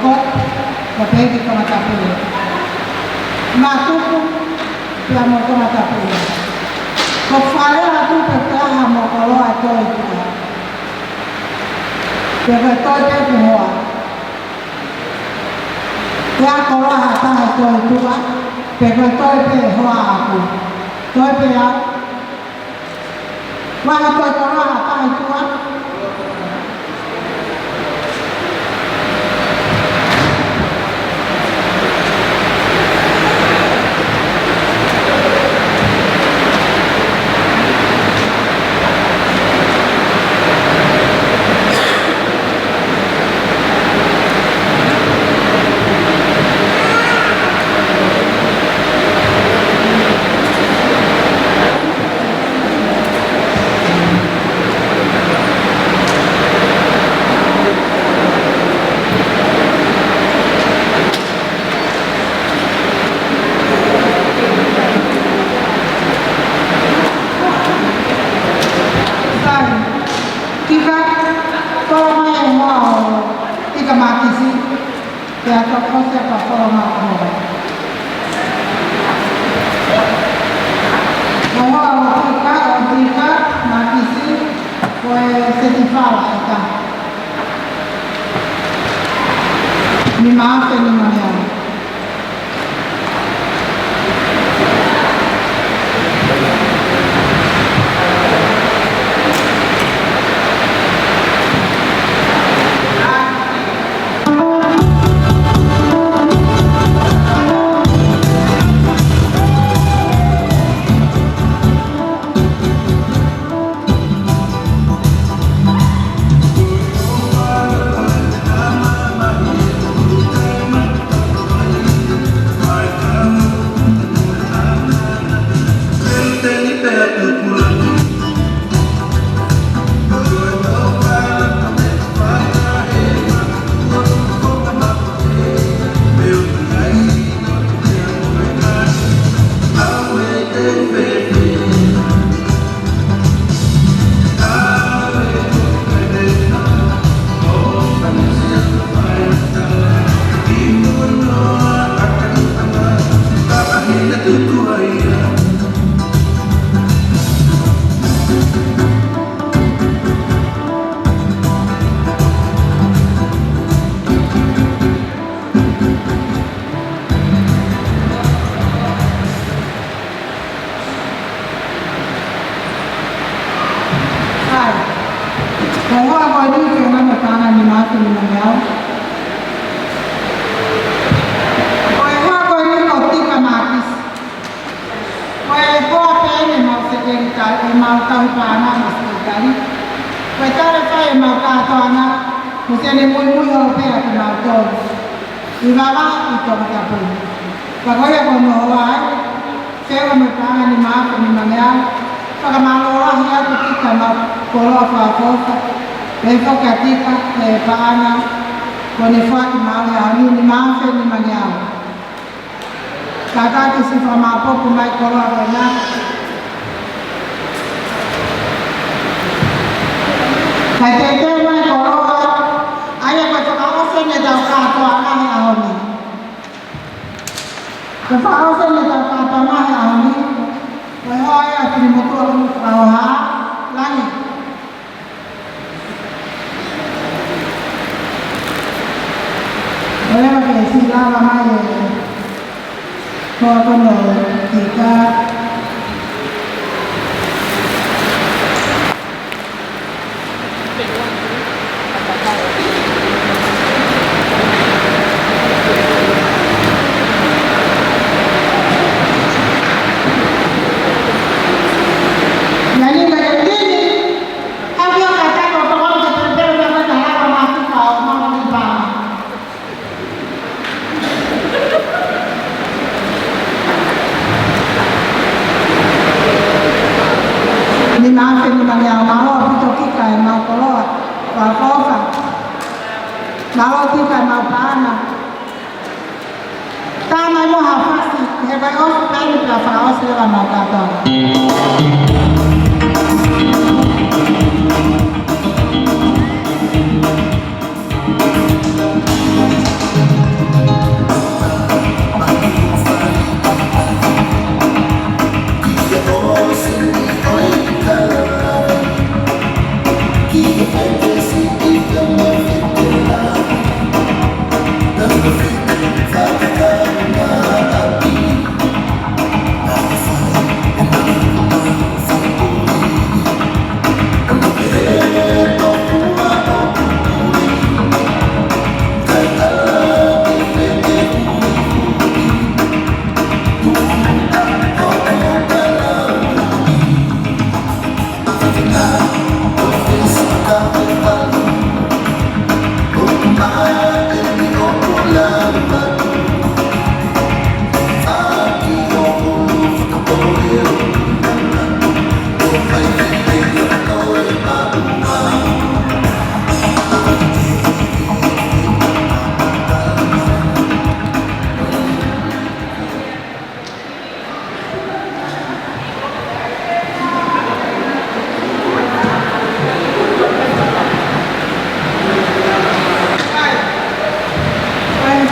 kok kapegi kama tapule matuku pia mo kama tapule ko fale atu pe ha mo kolo ato itu pe to te kuwa ya kolo ha ta ato itu ba pe to pe hoa aku to pe ya wa to kolo ha ta itu ba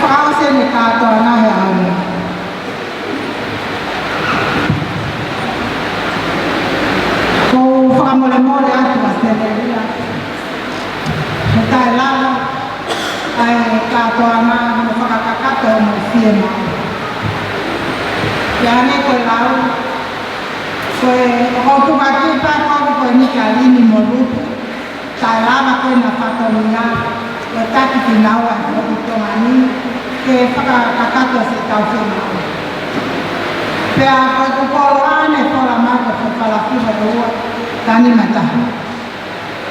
whakao se ni katoa na he au. Ko whakamole mole atu a seneria. Me tae lava, ai katoa na mo whakakakato mo fiema. Ia ne koe lau, koe hoku maki pa koe ni ka lini mo lupu. Tae lava koe na whakaunga. Koe taki ki naua e hoki tonga ni. Ke whakakakato se tau whenau. Pea koe kukoro ane kola mako koe whalakiwa rua. Tani mataha.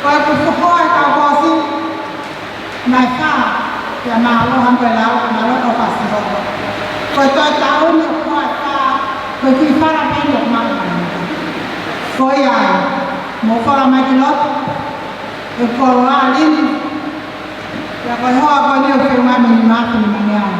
Koe kufukoa e tau kosi. Mai wha. Pea maaloha koe lau. Maaloha pasi hoko. Koe toi tau ni koe wha. Koe kui whara pēni o maka. Koe ai. Mo whara mai ki loto. E koro a lini. Pea koe hoa koe ni o wheu mai meni maki ni mani au.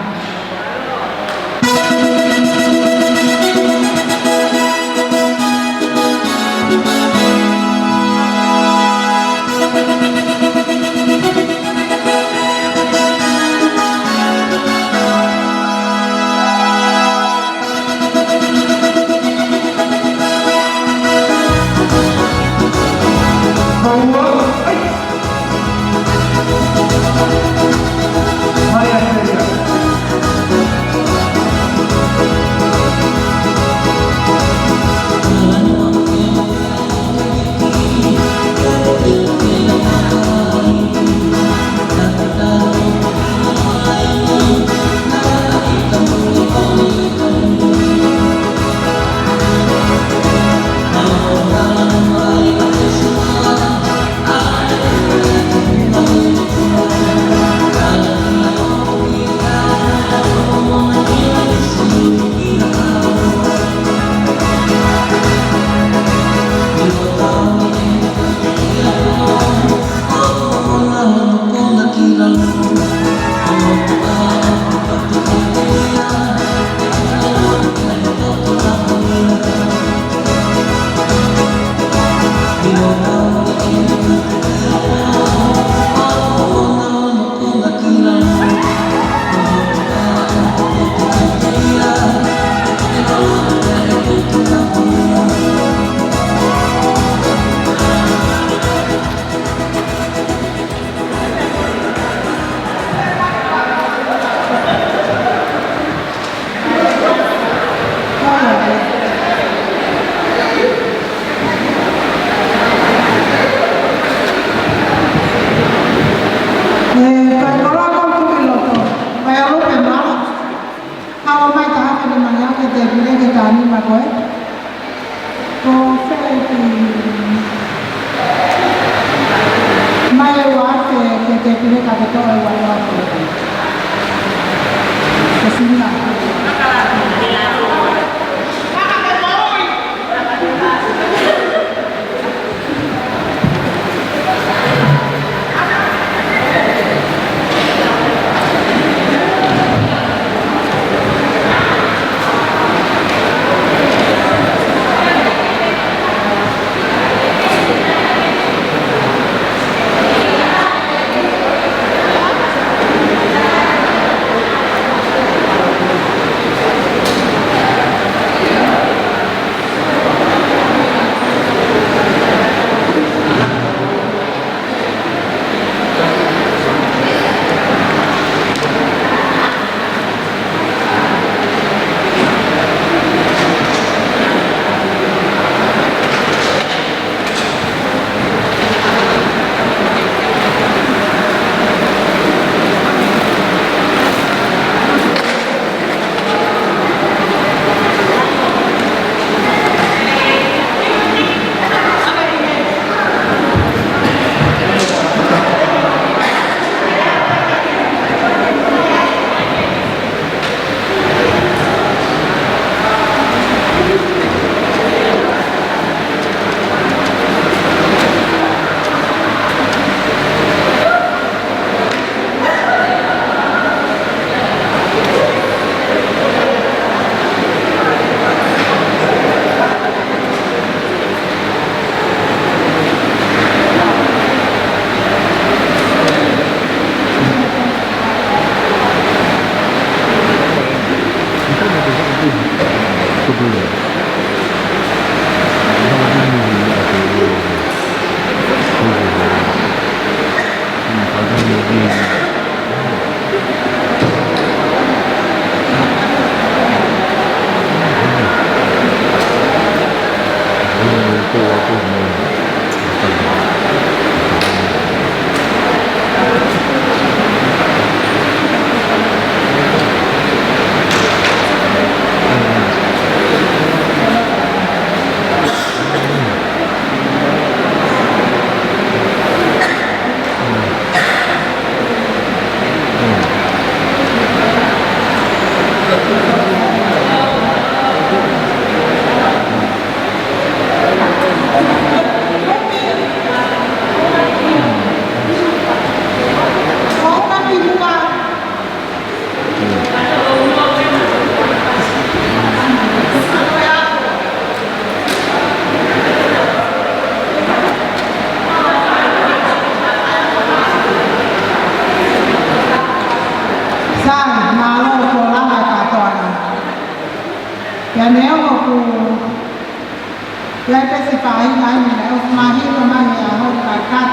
Lai pesipai ngai ni lai mahi ko mai ho kakat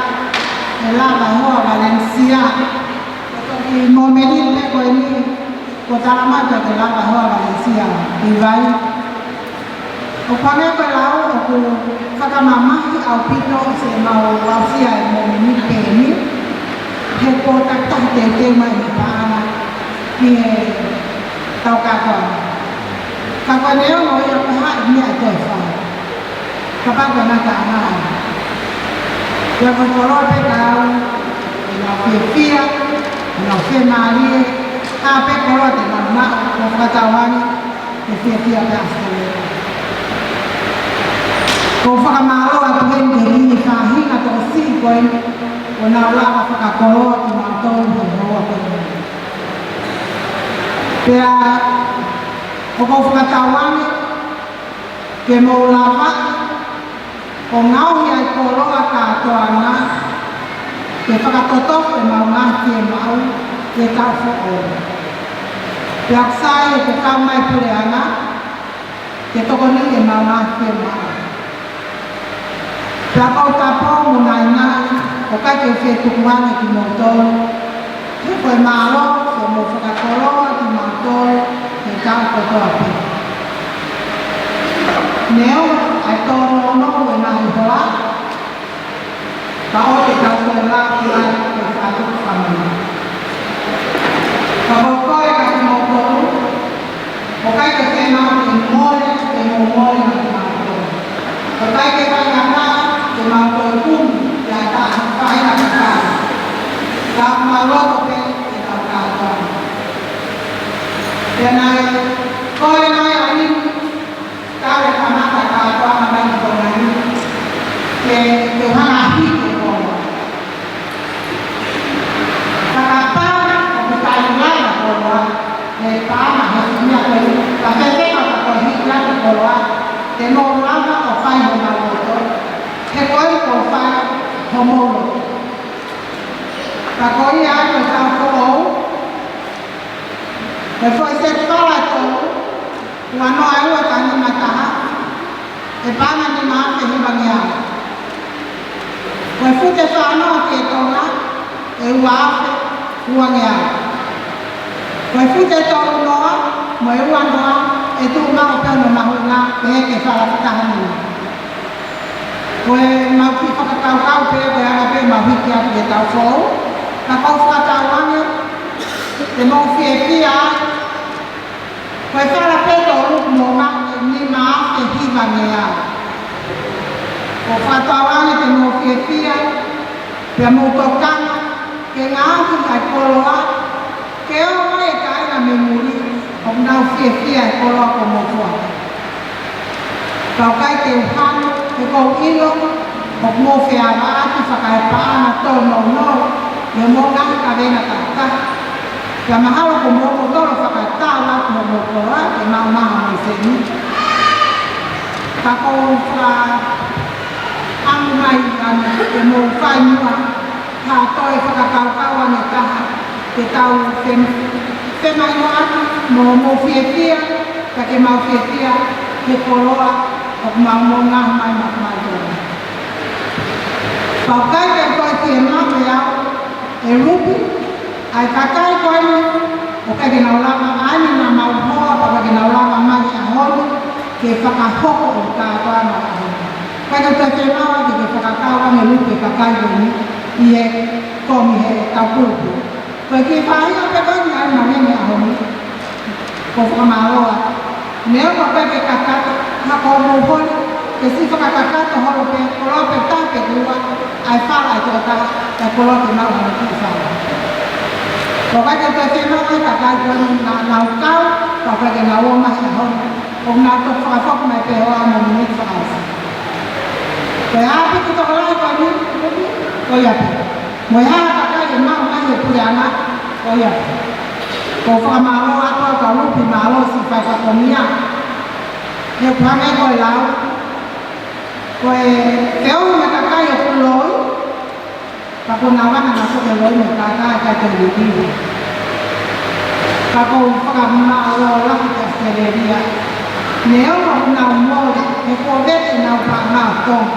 ela ba ho Valencia di momenti ko ini kota lama ke ela ba ho Valencia di vai o pane ko lau ko saka mama au pito se mau Valencia momenti ke ni he ko tak tak te mai pa ana ki tau ka ko ka neo no ya ha ni a to fa kapag nakaanay. Kaya kung kolote ka, pinapipia, pinapimali, ape kolote ka na, kung katawan, pinapipia ka sa iyo. Kung pakamalo at hindi kahin at osikoy, kung nawala ka pakakolo, tumatong, hinawa ko. Kaya kung katawan, kaya maulapa, kung ngau hiay kolo akatoana, ke pakatotok e mau ngah ke mau ke kafo o. Yaksai ke kamai pureana, ke tokoni e mau ngah ke mau. Tapau tapau munai nai, o kai ke fe tukuan e ki motol, ke koe malo, ke mo pakakolo ki motol, ke kafo topi. Neo ai toro no we na hola ka o te ka ko la ki ai ke ka tu family ka ho ko e ka mo ko o kai ke ke na ki mole ke mo mole na ki ma ko o kai ke ka na ke ma ko kum ya ta ka ai na ka ma lo ko ke ka ka ka ya na ko e na ani kau sama kata apa nama itu nanti ke Tuhan ahli itu kenapa kita ingat bahwa tanah hasilnya dari tapi kalau kita ingat bahwa demo lama apa yang kita buat hekoi apa homo kalau ya kita tahu kalau sekolah itu wano ayo tani mataha e pana ni ma ke hibangia ko fute fano ke tonga e wafe uangia ko fute tonga no mo e wano e tu ma ka no ma huna ke fala tahani ko ma ki fa ka ka pe ko ya pe ma hi kia ke ta fo ka ka fa ta wani e mo fie pia ko fala pe to mo ma ni ma ke hibangia o fatawane ke mo fia pe mo tokan ke ngau ki ai koloa ke o mai kai na memori o na fia koloa ko mo fo ka kai te han ke ko ilo o mo fia ma ki fa kai pa na to no no ye mo na ka ve na ta ya mahalo ko mo ko tolo fa kai ta la ko mo ko la e ma ma mo se ni ka ko fa ang mai an ke mo fa ni wa ha toi fa ka ka wa ni ka ke tau fe mai no mo fie fia ka ke mau fie fia ke koloa o mau ngā mai mai tō. Pakai ke koe ki e mape au e rupi ai kakai koe ni o kai ke naulanga ani na mau hoa pa ke naulanga mai a honu ke whakahoko o kātoa na ahonu. Kai ke koe ke mawa ke whakakawa me rupi kakai koe ni i e komi he tau kurupu. Koe ki whahinga pe koe ni ai mawene ahonu ko whakamaroa. Neo ko koe ke kakata hako o mōhoni ke si whakakakata horo pe kolo pe tāpe kua ai whala ai tō tā e kolo ke mau hana ki whala. Ko kai ke koe ke mawa ka kai koe na nau kau ko kai ke nau o mahi a honu o nau tō whakawhoko mai pe hoa mo minit whaasa. Koe hapi ki toko lai koe ni ko iapi. Moe haa ka kai ke mau mahi e puri ana ko iapi. Ko whakamaro atua ka rupi malo si whai whakomia. He kuhangai koe lau. Koe te ohi me ka kai o kuloi. Ka ko nawana na koe loi me ka kai kai te libiru. Ka ko whakamaro laki te astereria. Ne ono nau mori, he ko vete nau pa ngā tong.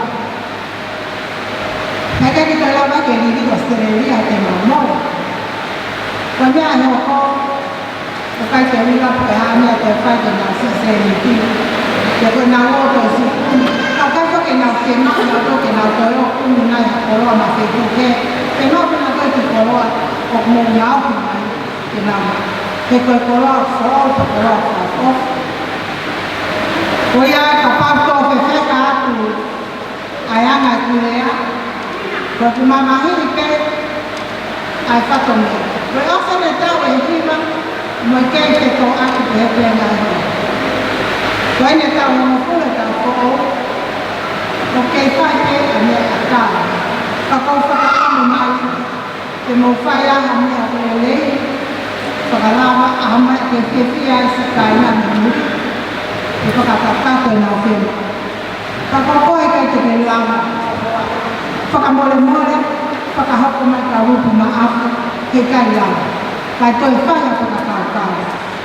Hei kai ki te lau mai ke libiru astereria te mau mori. Koe mea he o ko o kai te wila pe hana te whai te nā si se ni ki. Te koe nā roto si kuni. Ka kai whake nā ke nā nā toke nā toi o kuni nai ha koroa ma te kuke. Te nā pina toi te koroa o mō ngā uki mai te nā ma. Te koe koroa whao te koroa whao. Koe ai ka pau tō whewhe ka atu ai anga i kurea. Koe ku mamahiri pe ai whatonga. Koe asa ne tau e hiwa moi kei te tō atu te hepe ngā hea. Koe ne tau hono kule tau whao, o kei whai te a mea a tāra. Ka kou whakakamu mai, te mou whai aha mea kule lei, whakarawa aha mai te whiwhia e si kaina me muri, e whakatatato e nau whenua. Ka kou koe kei te te lama, whakamole mole, whakahoko mai ka rupu ma afu, he kai lama. Kai toi whai a whakakau.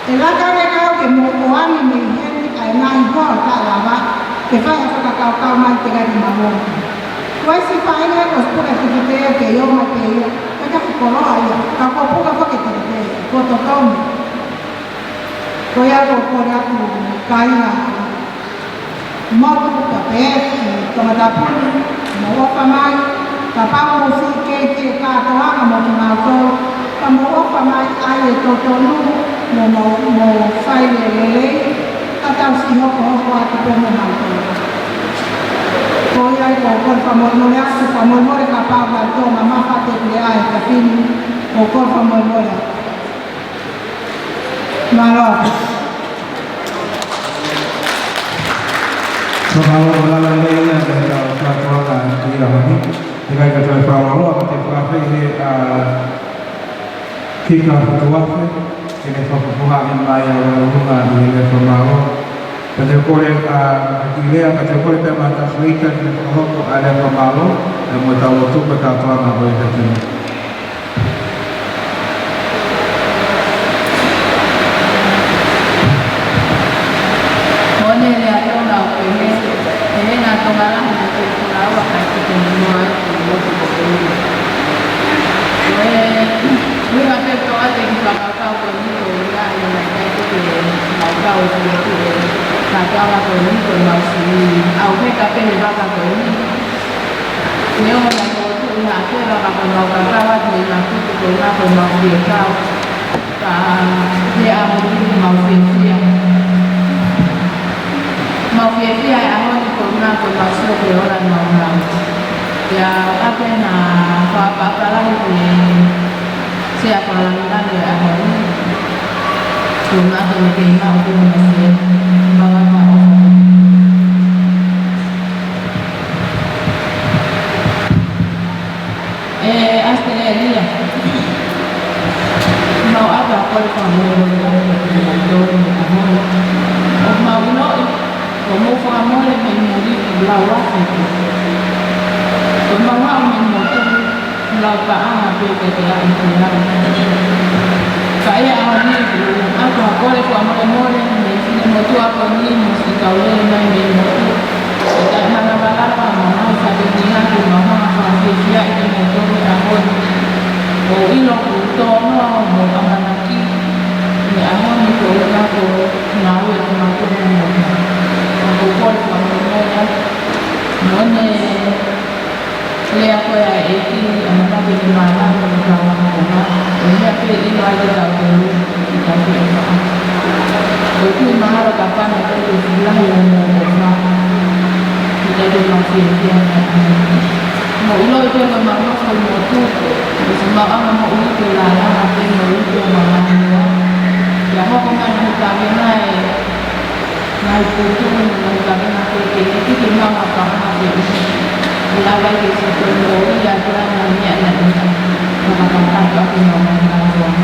E laka re kau ke mo oani me heni ai ngai hoa ka lava, ke whai a whakakau mai te gari mamona. Koe si whai ne ko spuka te te ke yo mai pe yo, e ka kikoroa ia, ka ko puka whake te te, ko to tomi. Koe a ko kore aku kaina, motu ka peeti, tomatapuni, mo opa mai, ka pamo si keiti e kātoanga mo ki mātou, ka mo opa mai ai e totonu, mo whai le lele, ka tau si hoko atu pe mo mātou. Koe ai ko kore whamormore atu, whamormore ka pāu mai tō ma mawhate kule ai ka whini, o kore whamormore atu. Māroa. Sohalo olala leia te tau whātoanga i ahoni. Te kai katoe whāwaroa ma te whāwhihe ki ka whatuafe. Ke ne whapupuha i mai a runga i le whamaro. Ka te kore i lea, ka te kore pe mata whita ki te whahoko a le whamaro. E mo tau o tupe kātoanga hoi te tino. Hone le ato na o pehe, e na tonga la hana te kurawa kai ki te mua e te motu o pehe. Wina pe toa te ki whakakau ko niko ina i mai kai te ke maukau e te ke katawa ko niko i mausini. Au he ka pehe waka ko niko. Neo na ko tu i hake waka ko maukakawa te i makutu ko ina ko mausini kau. Ka te amu ki mausini. Mau fiafia e ahoni ko nga ko mausio ke ora ni maunau. Ya kape na whapapalai te sea palangan e ahoni. Ko nga ko me ke ima o kumu na se bawama o. Aste le lia. Mau apa koi kwa moro ni ahoni. O mau no como famole me muri la wasi como wa me moto la pa ana pe te ya intera kaya ani aku ko le famole mole me motu ako ni mesti kau le mai me motu. Kita mana bala pa mama satu dia tu mama apa dia itu motu tahun. Oh ilo tu no mo amanaki. Ni ahon ni ko ka ko nawe motu mo. Aku pun kamu ya. Mone le ako ya eki amana de mana ko ka mama. Ini apa ini ada tahu kita punya. Itu mahal kapan itu dibilang yang mau tidak ada masih yang mau ilo itu yang memang mau itu semua orang mau itu lah apa mau itu memang ya mau kemana kami naik itu kami nanti itu cuma apa masih lalu di situ mau ya kurang namanya nanti katakan aku mau ngomong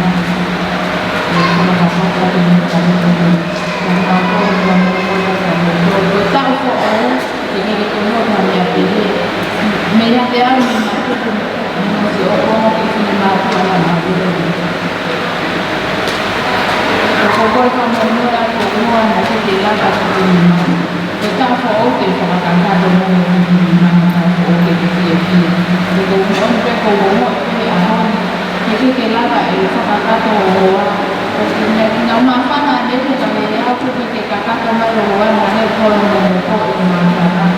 tahu soal ini itu mau hanya ini banyak yang masih orang itu melakukan hal itu. Kalau kamu mulai semua nanti tidak akan dimana. Kita tahu kita akan ada dimana tahu kita siapa. Jadi orang kita kalau ini ahon itu kita ada sekarang tahu. Nggak makan ada tu kami dia aku fikir kakak kami luar mana kalau mau itu makan.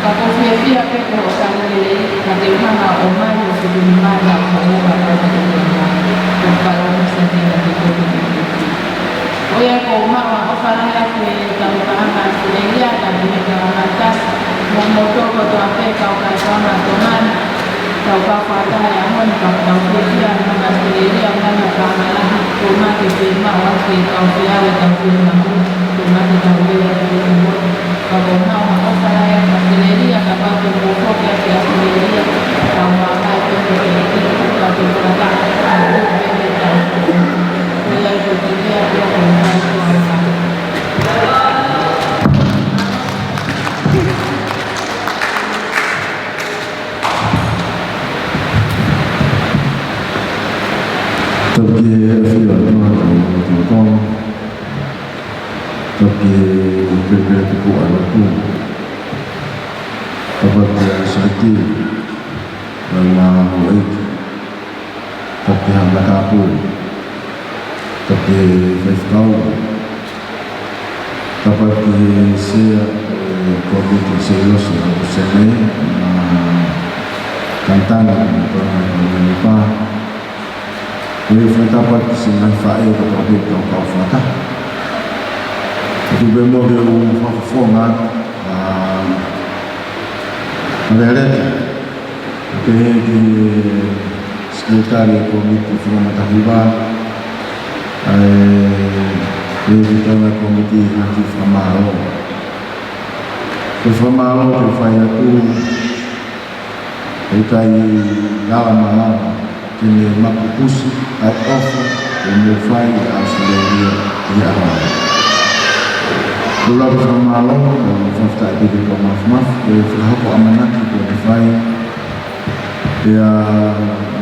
Kalau siapa ke kalau kami nanti mana omah yang sebelum mana mau apa tu kalau misalnya itu. Oh ya omah orang yang tahu bahasa Indonesia dan negara atas memotor atau apa kau kata teman kau kata yang kau dia nama Australia mana kamera rumah di firma orang di Australia dan firma rumah di Australia kalau mau orang yang Australia kapal bermotor ya di Australia kau mana itu kau berkata dia itu dia Tapi film tu kan, tapi film tu kuat tu, tapi seperti dalam awal, tapi hamba kapur, tapi festal, tapi saya komite serius seni kantan apa. Jadi kita dapat singgah faedah untuk kita kau fatah. Itu bemo dia format melihat di sekretari komite format tahliba, di dalam komite anti famalo. Famalo terfaya tu kita dalam malam. Kini makupus ay offer umufay Australia di awal. Dulu bersama malam dan fakta itu juga maaf kalau aku amanat itu umufay dia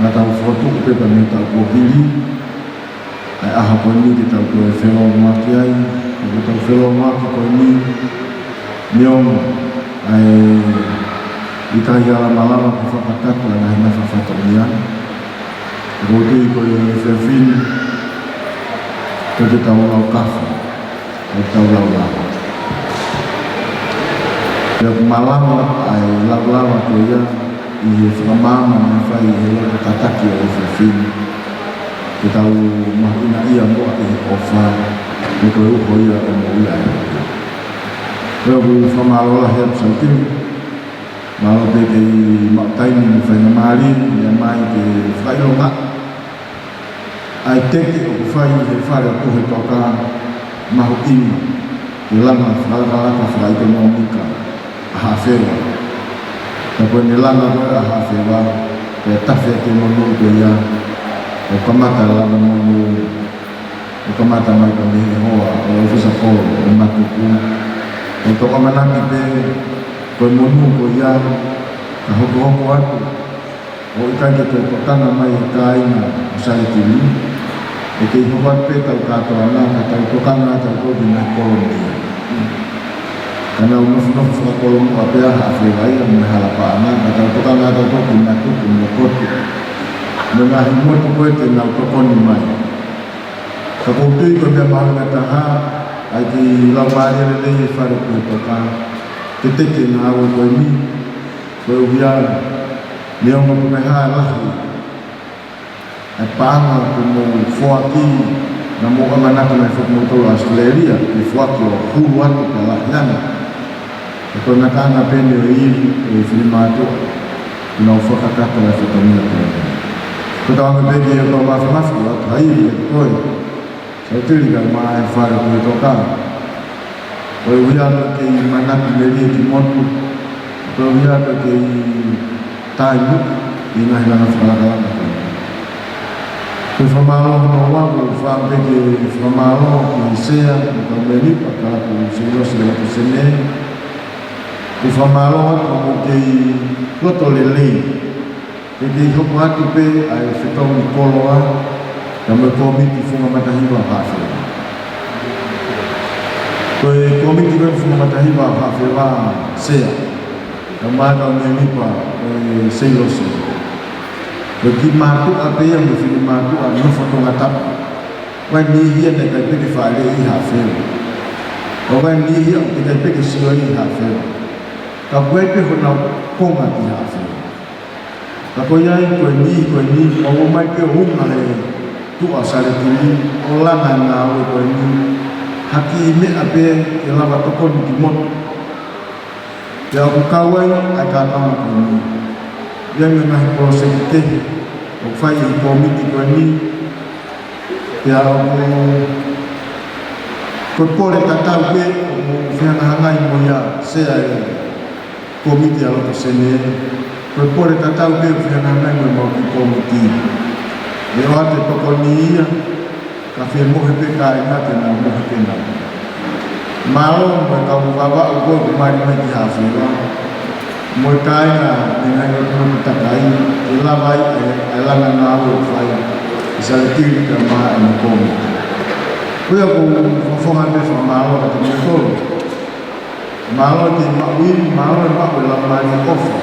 nggak tahu foto kita peminta aku pilih ay ahapon ini kita aku fellow makiai kita fellow mak ini nyong ay itaya malam aku fakat lah hanya fakta dia. Roti ko yung fefin kita tahu lau kafe tahu lau lau ya malam ay lau lau ko ya i famama na fai lo tataki o fefin kita tahu mahina iya mo ay ofa ko ko ya mo ya pero famalo lah ya something malu bagi maktai ni fai mari ya mai ke fai lo mak I take it of fire the fire to the toka mahukim ilama fala ka ekonomika hafewa tapos nilanga ko hafewa ke tafete mo ko ya o kamata la mo o kamata mai ko ni hoa o fisa ko o matuku o to kamana pe ko mo ko ya ka ho ko aku o ikan kita ko tanga mai kai na usai tili e ke hua pe tau katoa nā ka tau tokanga tau tōki nā kolomia. Kana unofu whakakolomu a pēr hawhirai a me halapa ana ka tau tokanga tau tōki nā tuku mō kotu. Me ngā himotu koe te nau tokoni mai. Ka koutui ko mea mahanga taha ai ki lau maere rei e whare koe toka. Te teke nā awa koe ni, koe uhiara, me onga ko me haa lahi. Ai pāanga ko mō whoaki na mō amanaka mai whakmotoa Australia, i whoaki o huru atu ka lahi ana. E koe na kāna pene o iri e whirimātua, i nau whakakata mai whakamia koe. Ko tawanga peke e tō mawhimafi o atu hairi e koe. Sau tiri ka maa e whare koe toka. Koe uhiara ke i manaki me rie ki motu, koe uhiara ke i taimu, i ngahi lana whakakalanga koe. Koe whamaloho no wapu, whampeke whamaloho ki i sea, ko me nipa ka ku selosi le ko sene. Koe whamaloho ko ke i roto le lei. Ke i hoku atu pe ai whetau ni koloa, ka me komiti whunga matahiwa hawhewa. Koe komiti koe whunga matahiwa hawhewa sea, ka mātau me nipa koe selosi. Koe ki mātu a pēia me whini mātu a nofo tonga tapu. Wai nihia ne kai peke whaere i hawhewa. O wai nihia ne kai peke sio i hawhewa. Ka koe pe hona konga ki hawhewa. Ka koe iai koe ni, o mai ke hunga le tua sare tini, o lana ngā oe koe ni. Haki i mea pe ke lawa tokoni ki motu. Te au kawai ai ka tama koe ni. Ia me ngahi prose ki tehe, o whai i komiti koe ni. Te au koe kore tatau pe, o whiangahangai mo ia sea e komiti aloko sene. Koe kore tatau pe, o whiangahangai mo mau ki komiti. E o ate toko ni ia, ka whia mohe pe ka e ngate na mohe pe na. Mao mo e ka uwawa o koe ku mai mai ki hawhiwa. Mo e ka inga e ngai o tunu takai, e lawai e langa ngā ue whai, i sare tiri ka maa e mo komi. Koe a ko whawhonga me whamalo a te mo tolo. Malo te maui, malo e mau e lau mai e kofa.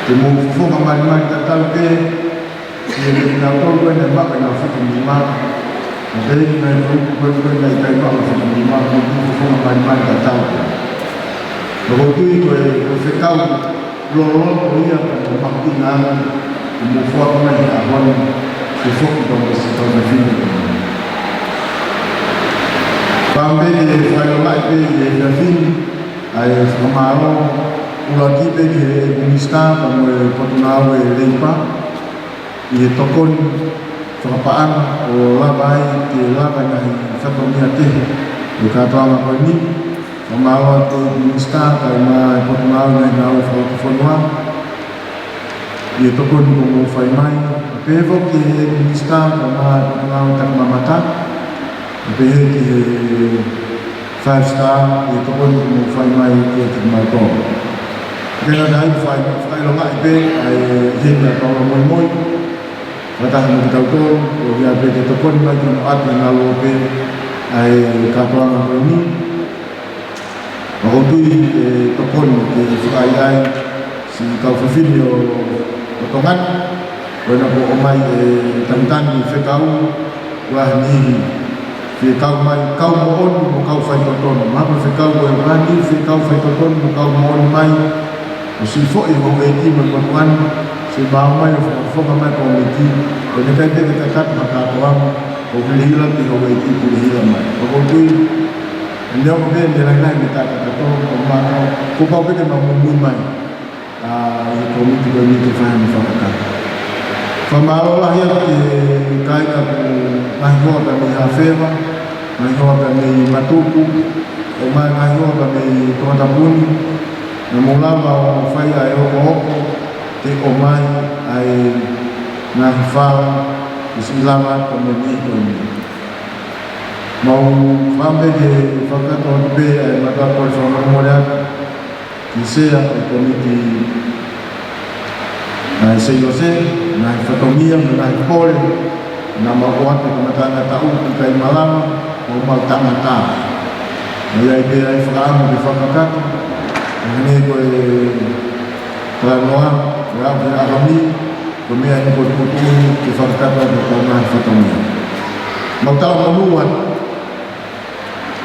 Te mo whonga mai tatau pe, i e nā tolu e ne mau e nā whuku mi maa. Na pēi nai whuku koe nei kai mau e whuku mi maa, mo tu whonga mai tatau pe. Nō tui koe whekau lorolo ia ka mo pakti ngāna i mo whuaka mai a honi ke whuku tonga si tonga whini. Pāmbele e whailolai pe i e whini ai whakamaro ula ki pe ki e minista pa mo e potunao e leipa i e tokoni whakapaanga o labai ke labai nahi whakamia tehe e kātoanga koe ni. Whamalo atu minista kai mai potunao nei ngā ue whakawhanua. I e tokoni ko mō whai mai. Pevo ki e minista kai mai potunao takamamata. Pehe ki e 5 star i e tokoni ko mō whai mai ki e takamau. Kena dai whailonga i pe ai hina kaura moi moi. Wataha mo ki tautoro o hia pe te tokoni mai ki mo atu ngā lua pe ai kātoanga koe ni. Mahotui e tokoni ke whakai ai si kau whiwhini o tongan. Koena po o mai e tangtani whekau wah nihi. Whekau mai kau mo onu mo kau whai totono. Maha whekau o e wani, whekau whai totono mo kau mo onu mai. O si fo e ho e ki mo manuan. Si mau mai o whaka mai ko me ki. O ne kai peke kai katu makatoanga. O hilihila te ho e ki hilihila mai. Mahotui Neo ko bene lai lai me taka kato o mākau. Ko pau peke ma mumui mai. I komiti koe ni te whahani whakakata. Whamaro lahi atu ke kaika ko ngahi hoa ka me hawhewa, ngahi hoa ka me matupu, o mai ngahi hoa ka me tomatapuni, na mulawa o whai ai oko oko, te o mai ai ngahi whawa, isi lama ka me ni koe ni. Mau whambe ke whakato ni pe ai matapoi whamamoreaka, ki sea o komiti nai seilo se, nai whatomia, nai kore, na mabuate kamatanga tau kay malama o magtanga-tanga. Ngaya'y kaya ay whakaamo di whakakata, ngani ko tranoa, grabe arami, kumia ni ko tutuin di whakakata di whakamaan whakamia. Magtala manuan,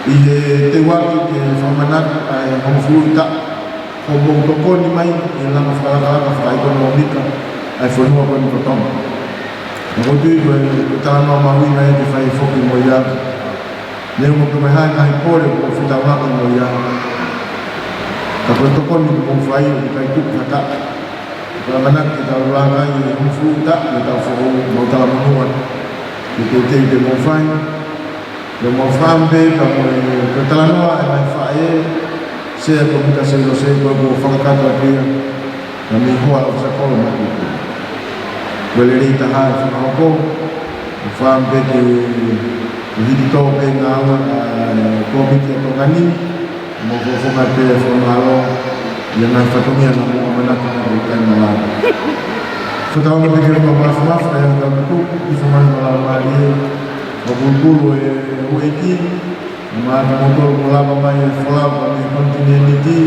te waki ke whamanat ay mamufluita, kung toko ni mai, ilang whakalaka whakaikon mo mika, ay whanua ko ni potong. Nakutu'i ko tranoa mawina ay di whaifoki mo iyak, Neu mo kumahan ay pole ko fitawa ko mo ya. Tapos to kon mo fai kay tu kata. Pamanak kita ulanga ni mo futa kita fo mo tala mo Ito te mo fai. De mo fambe ka mo tala no ay fai se ko kita se lo se ko fakata dia. Kami ho sa ko mo. Belerita ha sa ko. Fambe ke Hidi tau pe ngawa komit ya tongani mo fo ka pe fo malo ya na fatomia na mo manaka na kan mala. Fo tau mo pe ko mas ya na ko di fo man mala mali o bulbul o eki ma mo mula ma ya fla ba ni continuity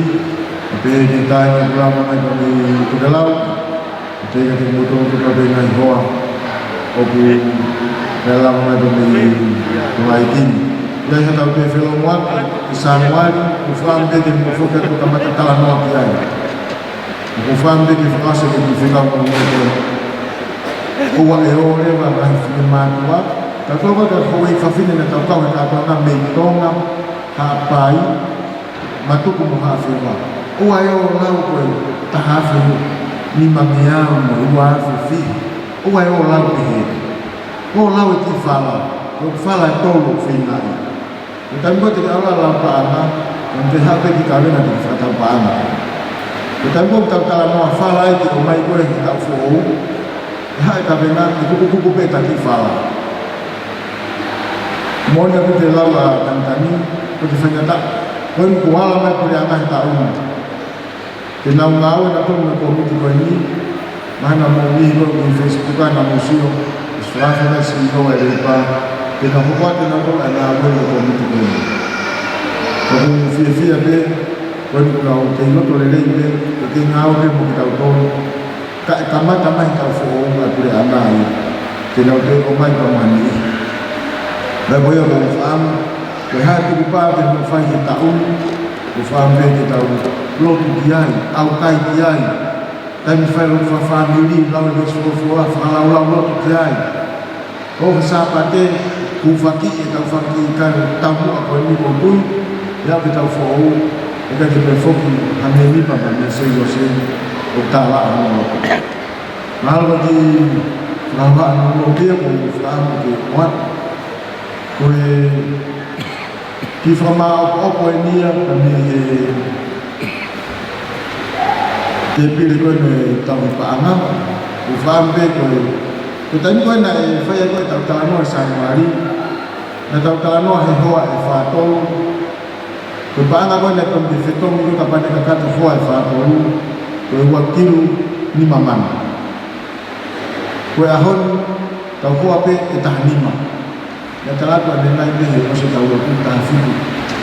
pe ni ta ni mula ma ni ko dalau te ka ti mo to ka pe ngai hoa o dalam menghadapi mulai ini. Dan saya tahu dia film wan, kesanwan, ufam dia di muka tu kamar tetalan wan dia. Ufam dia di fase di film wan. Kuat ero dia wan film wan. Tapi kalau kita kuat kafir ni tahu kau nak apa nak mentong hapai, matu kumuha film. Kuat ero lau kuat tahafil ni mangiam muat fi. Kuat ero lau ni. Oh lawe ti fala tolo fina. Kita buat tidak Allah lampana, nanti HP kita ada nanti kita lampana. Kita buat tak mau fala itu umai gue kita fou. Hai tapi nanti kuku beta ti fala. Mau nak kita lawa tantani, kita fanya tak. Kau kuala mai kuliah tahun. Kita ngau nak tu nak komiti kau ini, mana mau ni lo di Facebook kan museum. Selasa na siyo ay pa pinakukuha na ko na namin ko komiti ko. Kung fiya be when ko na tayo to le le ke ngao le mo kita to ka tama ka fo ma pure anai tino te o mai pa mani. Ba boyo mo fam ko ha tu pa de mo fa ki taun ko fam be ki taun lo tu diai au kai diai dan fa lo fa family la lo so fa la lo tu diai. Oh sapate kufaki kan tamu apa ni pun ya kita fo kita di foki hamili pa ba se yo se utala ano mal bagi lawa ano dia ko flam ke wat ko ki fama opo ni ya kami ke pili ko ne tamu pa ana ko flam be ko kita ni ko na faya ko talano sa mari na talano he hoa e fato ko banga ko na tom defeto mo ka pa na kata hoa e fato ko wakilu ni mamana ko ahon tau ko ape etahnima na talato na na be mo sa tawlo ko tafiku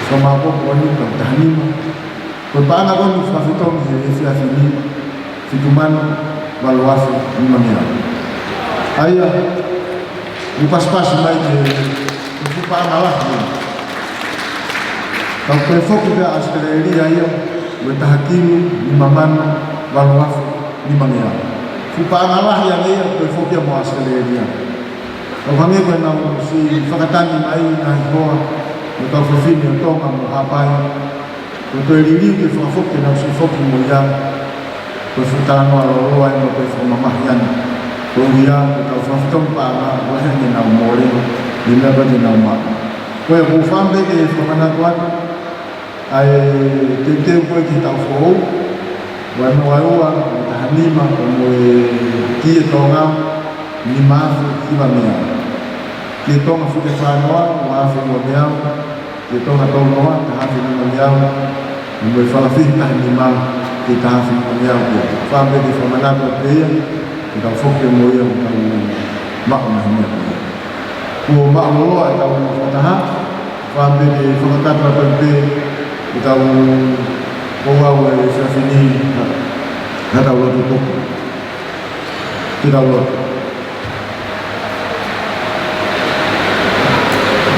so mabo ko ni ka tahnima ko banga ko ni fafito ni e fiafini fitumano balwafi ni mamia Ayah, pas-pas mai ke pa malah ni. Kau pefok kita Australia ayah, bertahakim imaman balwaf ni mania. Kupa malah yang ayah pefok dia mau Australia. Kau kami benau si fakatan mai ngaiboa, kau fofin yang tong mau apa? Kau lili ke fofok ke nau si fok mulia. Kau futan walau yang kau fofok mamahyan. Kuya kita faftom para wala ni na umore ni na ba ni na uma ko e fambe ke famana tuan ai tente ko kita fo wana waua tahanima ko ki tonga ni mafu kibamia ki tonga fu ke fanoa wa fu mo bia ki tonga tonga ta hafi ni bia mo fala fi tahanima ki ta hafi mo bia fambe ke famana ko kita fokus moya untuk makna ini. Kua ma'amoloa e tau whataha, whambe ke whakatata pempe e tau kouau e whiawhini na tau lotu toko. Ki tau lotu.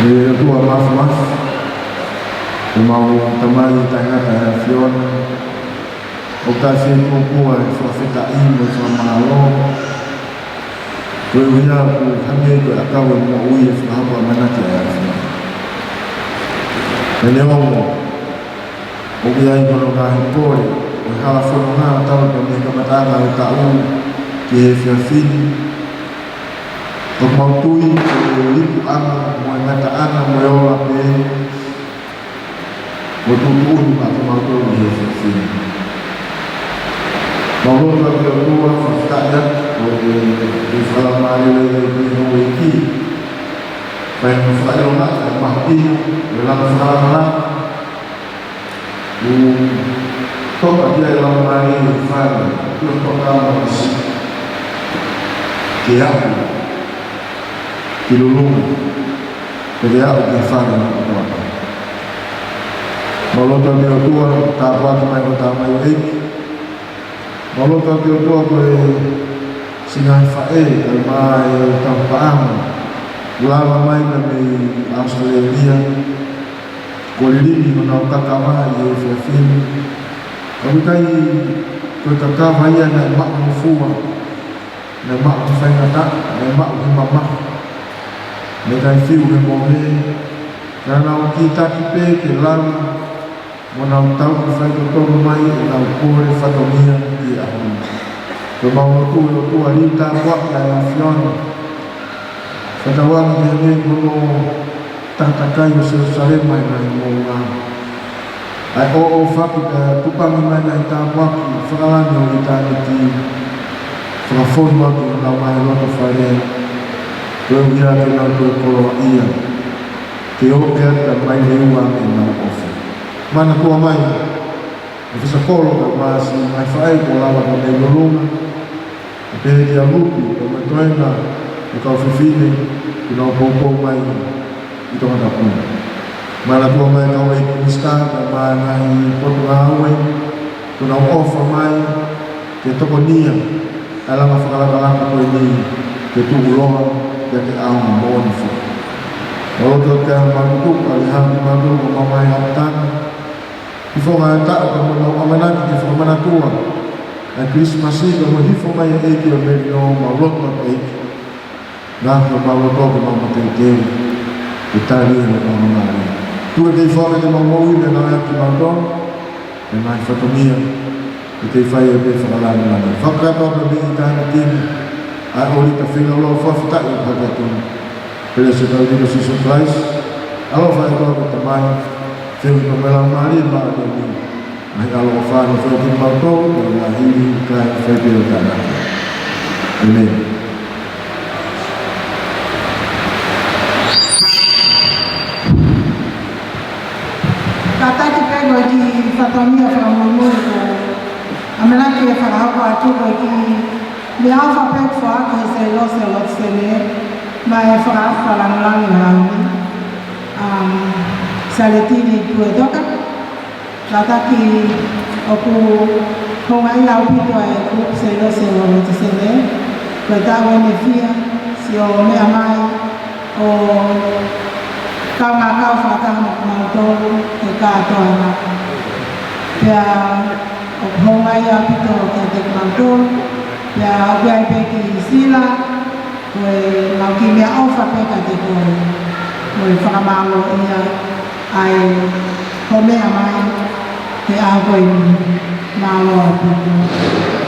E tua mafu. E mau tamai tangata e Fiona. O ka se kukua e whawhita imo e whamalo. Koe uia ku hange koe akau e mua ui e whahapa manaki e Fiona. E ne ongo. O kia i kono ka hipore. O hala whono ngā tau ka me kamatanga e ka u ki he whiawhini. O mautui e lipu anga mo e ngata anga mo e ola pe. O tutuuni pa te mautui e he whiawhini. Maulota ke o tua whakataya o e whalamālele e kuiho e ki. Pai no whaeronga e mahapino e lana whalamala. O toka kia e lamālele e whaeronga. Kua toka ama isi. Ke aku. Ki lulunga. Ke te aku ke whaeronga o toka. Maulota ke o tua tāpuata mai o tāmai o eiki. Malota ke o toa koe singai whae al mai o tampaanga. Lala mai na me Australia. Ko lirimi o nao kakama i e whiawhini. Kawikai koe kakawa ia na e mak mo fua. Na mak mo whaingata, na e mak mo mamaha. Me kai whiu he mohe. Ka nao ki taki pe ke lau. Mo nau tau ki whaikotoru mai e nau kore whatomia i ahuna. Ko maunga tu e o tua rita waka e a Fiona. Whatawangi he mei kono tatakai o Jerusalem mai mai mō ngā. Ai o whaki tupangi mai mai tā waki whakalani o i tāne ki whakafoni waki o nau mai roto whare. Koe uia ke nau tō koroa ia. Te o pēr ka mai leua e nau ofi. Mana tua mai, e whisakolo ka maasi mai whae ko lawa ko nei lorunga, e pehe ki a lupi, ko mai toenga, e kau whiwhine, ki nao pōpō mai, i tonga tapuna. Mana tua mai kau e kumista, ka mana i poto ngā aue, ko nao ofa mai, ke toko nia, e lama whakalaka koe ni, ke tuku loha, ke te aunga mōni whu. Oroto te marutuk, ali hami marutuk, o mamai hautana, I whonga e tāo ka mona o amanaki ki whamanatua. A Christmas Eve mo hifo mai e eiki o meri no ma roto a eiki. Nā ka ma roto ki ma matei teo. E tāri e me mamari. Tua kei whare te mamoui me nā eki mandon. E mai whatomia. E kei whai e pe whakalani lani. Whakata o ka me i tāna tini. A ori ka whina ulo whawhitai o whakatuna. Pere se tau dino Sisu Christ. Alo whai toa ko ta mai. Teu no mela mari ma de ni. Ai alo fa no foi de pauto, na hiri ka foi de dana. Amen. Tata ki pego di fatomia fra momo ko. Amela ki fa ha tu ko ki le ha fa pe fa ko se lo se ne. Ma e fa la lang Saletini tu toka, tata ki oku hongai lau pito e ku selo te sele, ko tawa me fia si o me amai o kau ngakau whaka mau tolu e katoa na. Pea o hongai lau pito ke te mau tolu, pea o kai peki sila, koe mau ki mea ofa peka te koe whakamalo ia ai ko mea mai te ākoi māloa puku.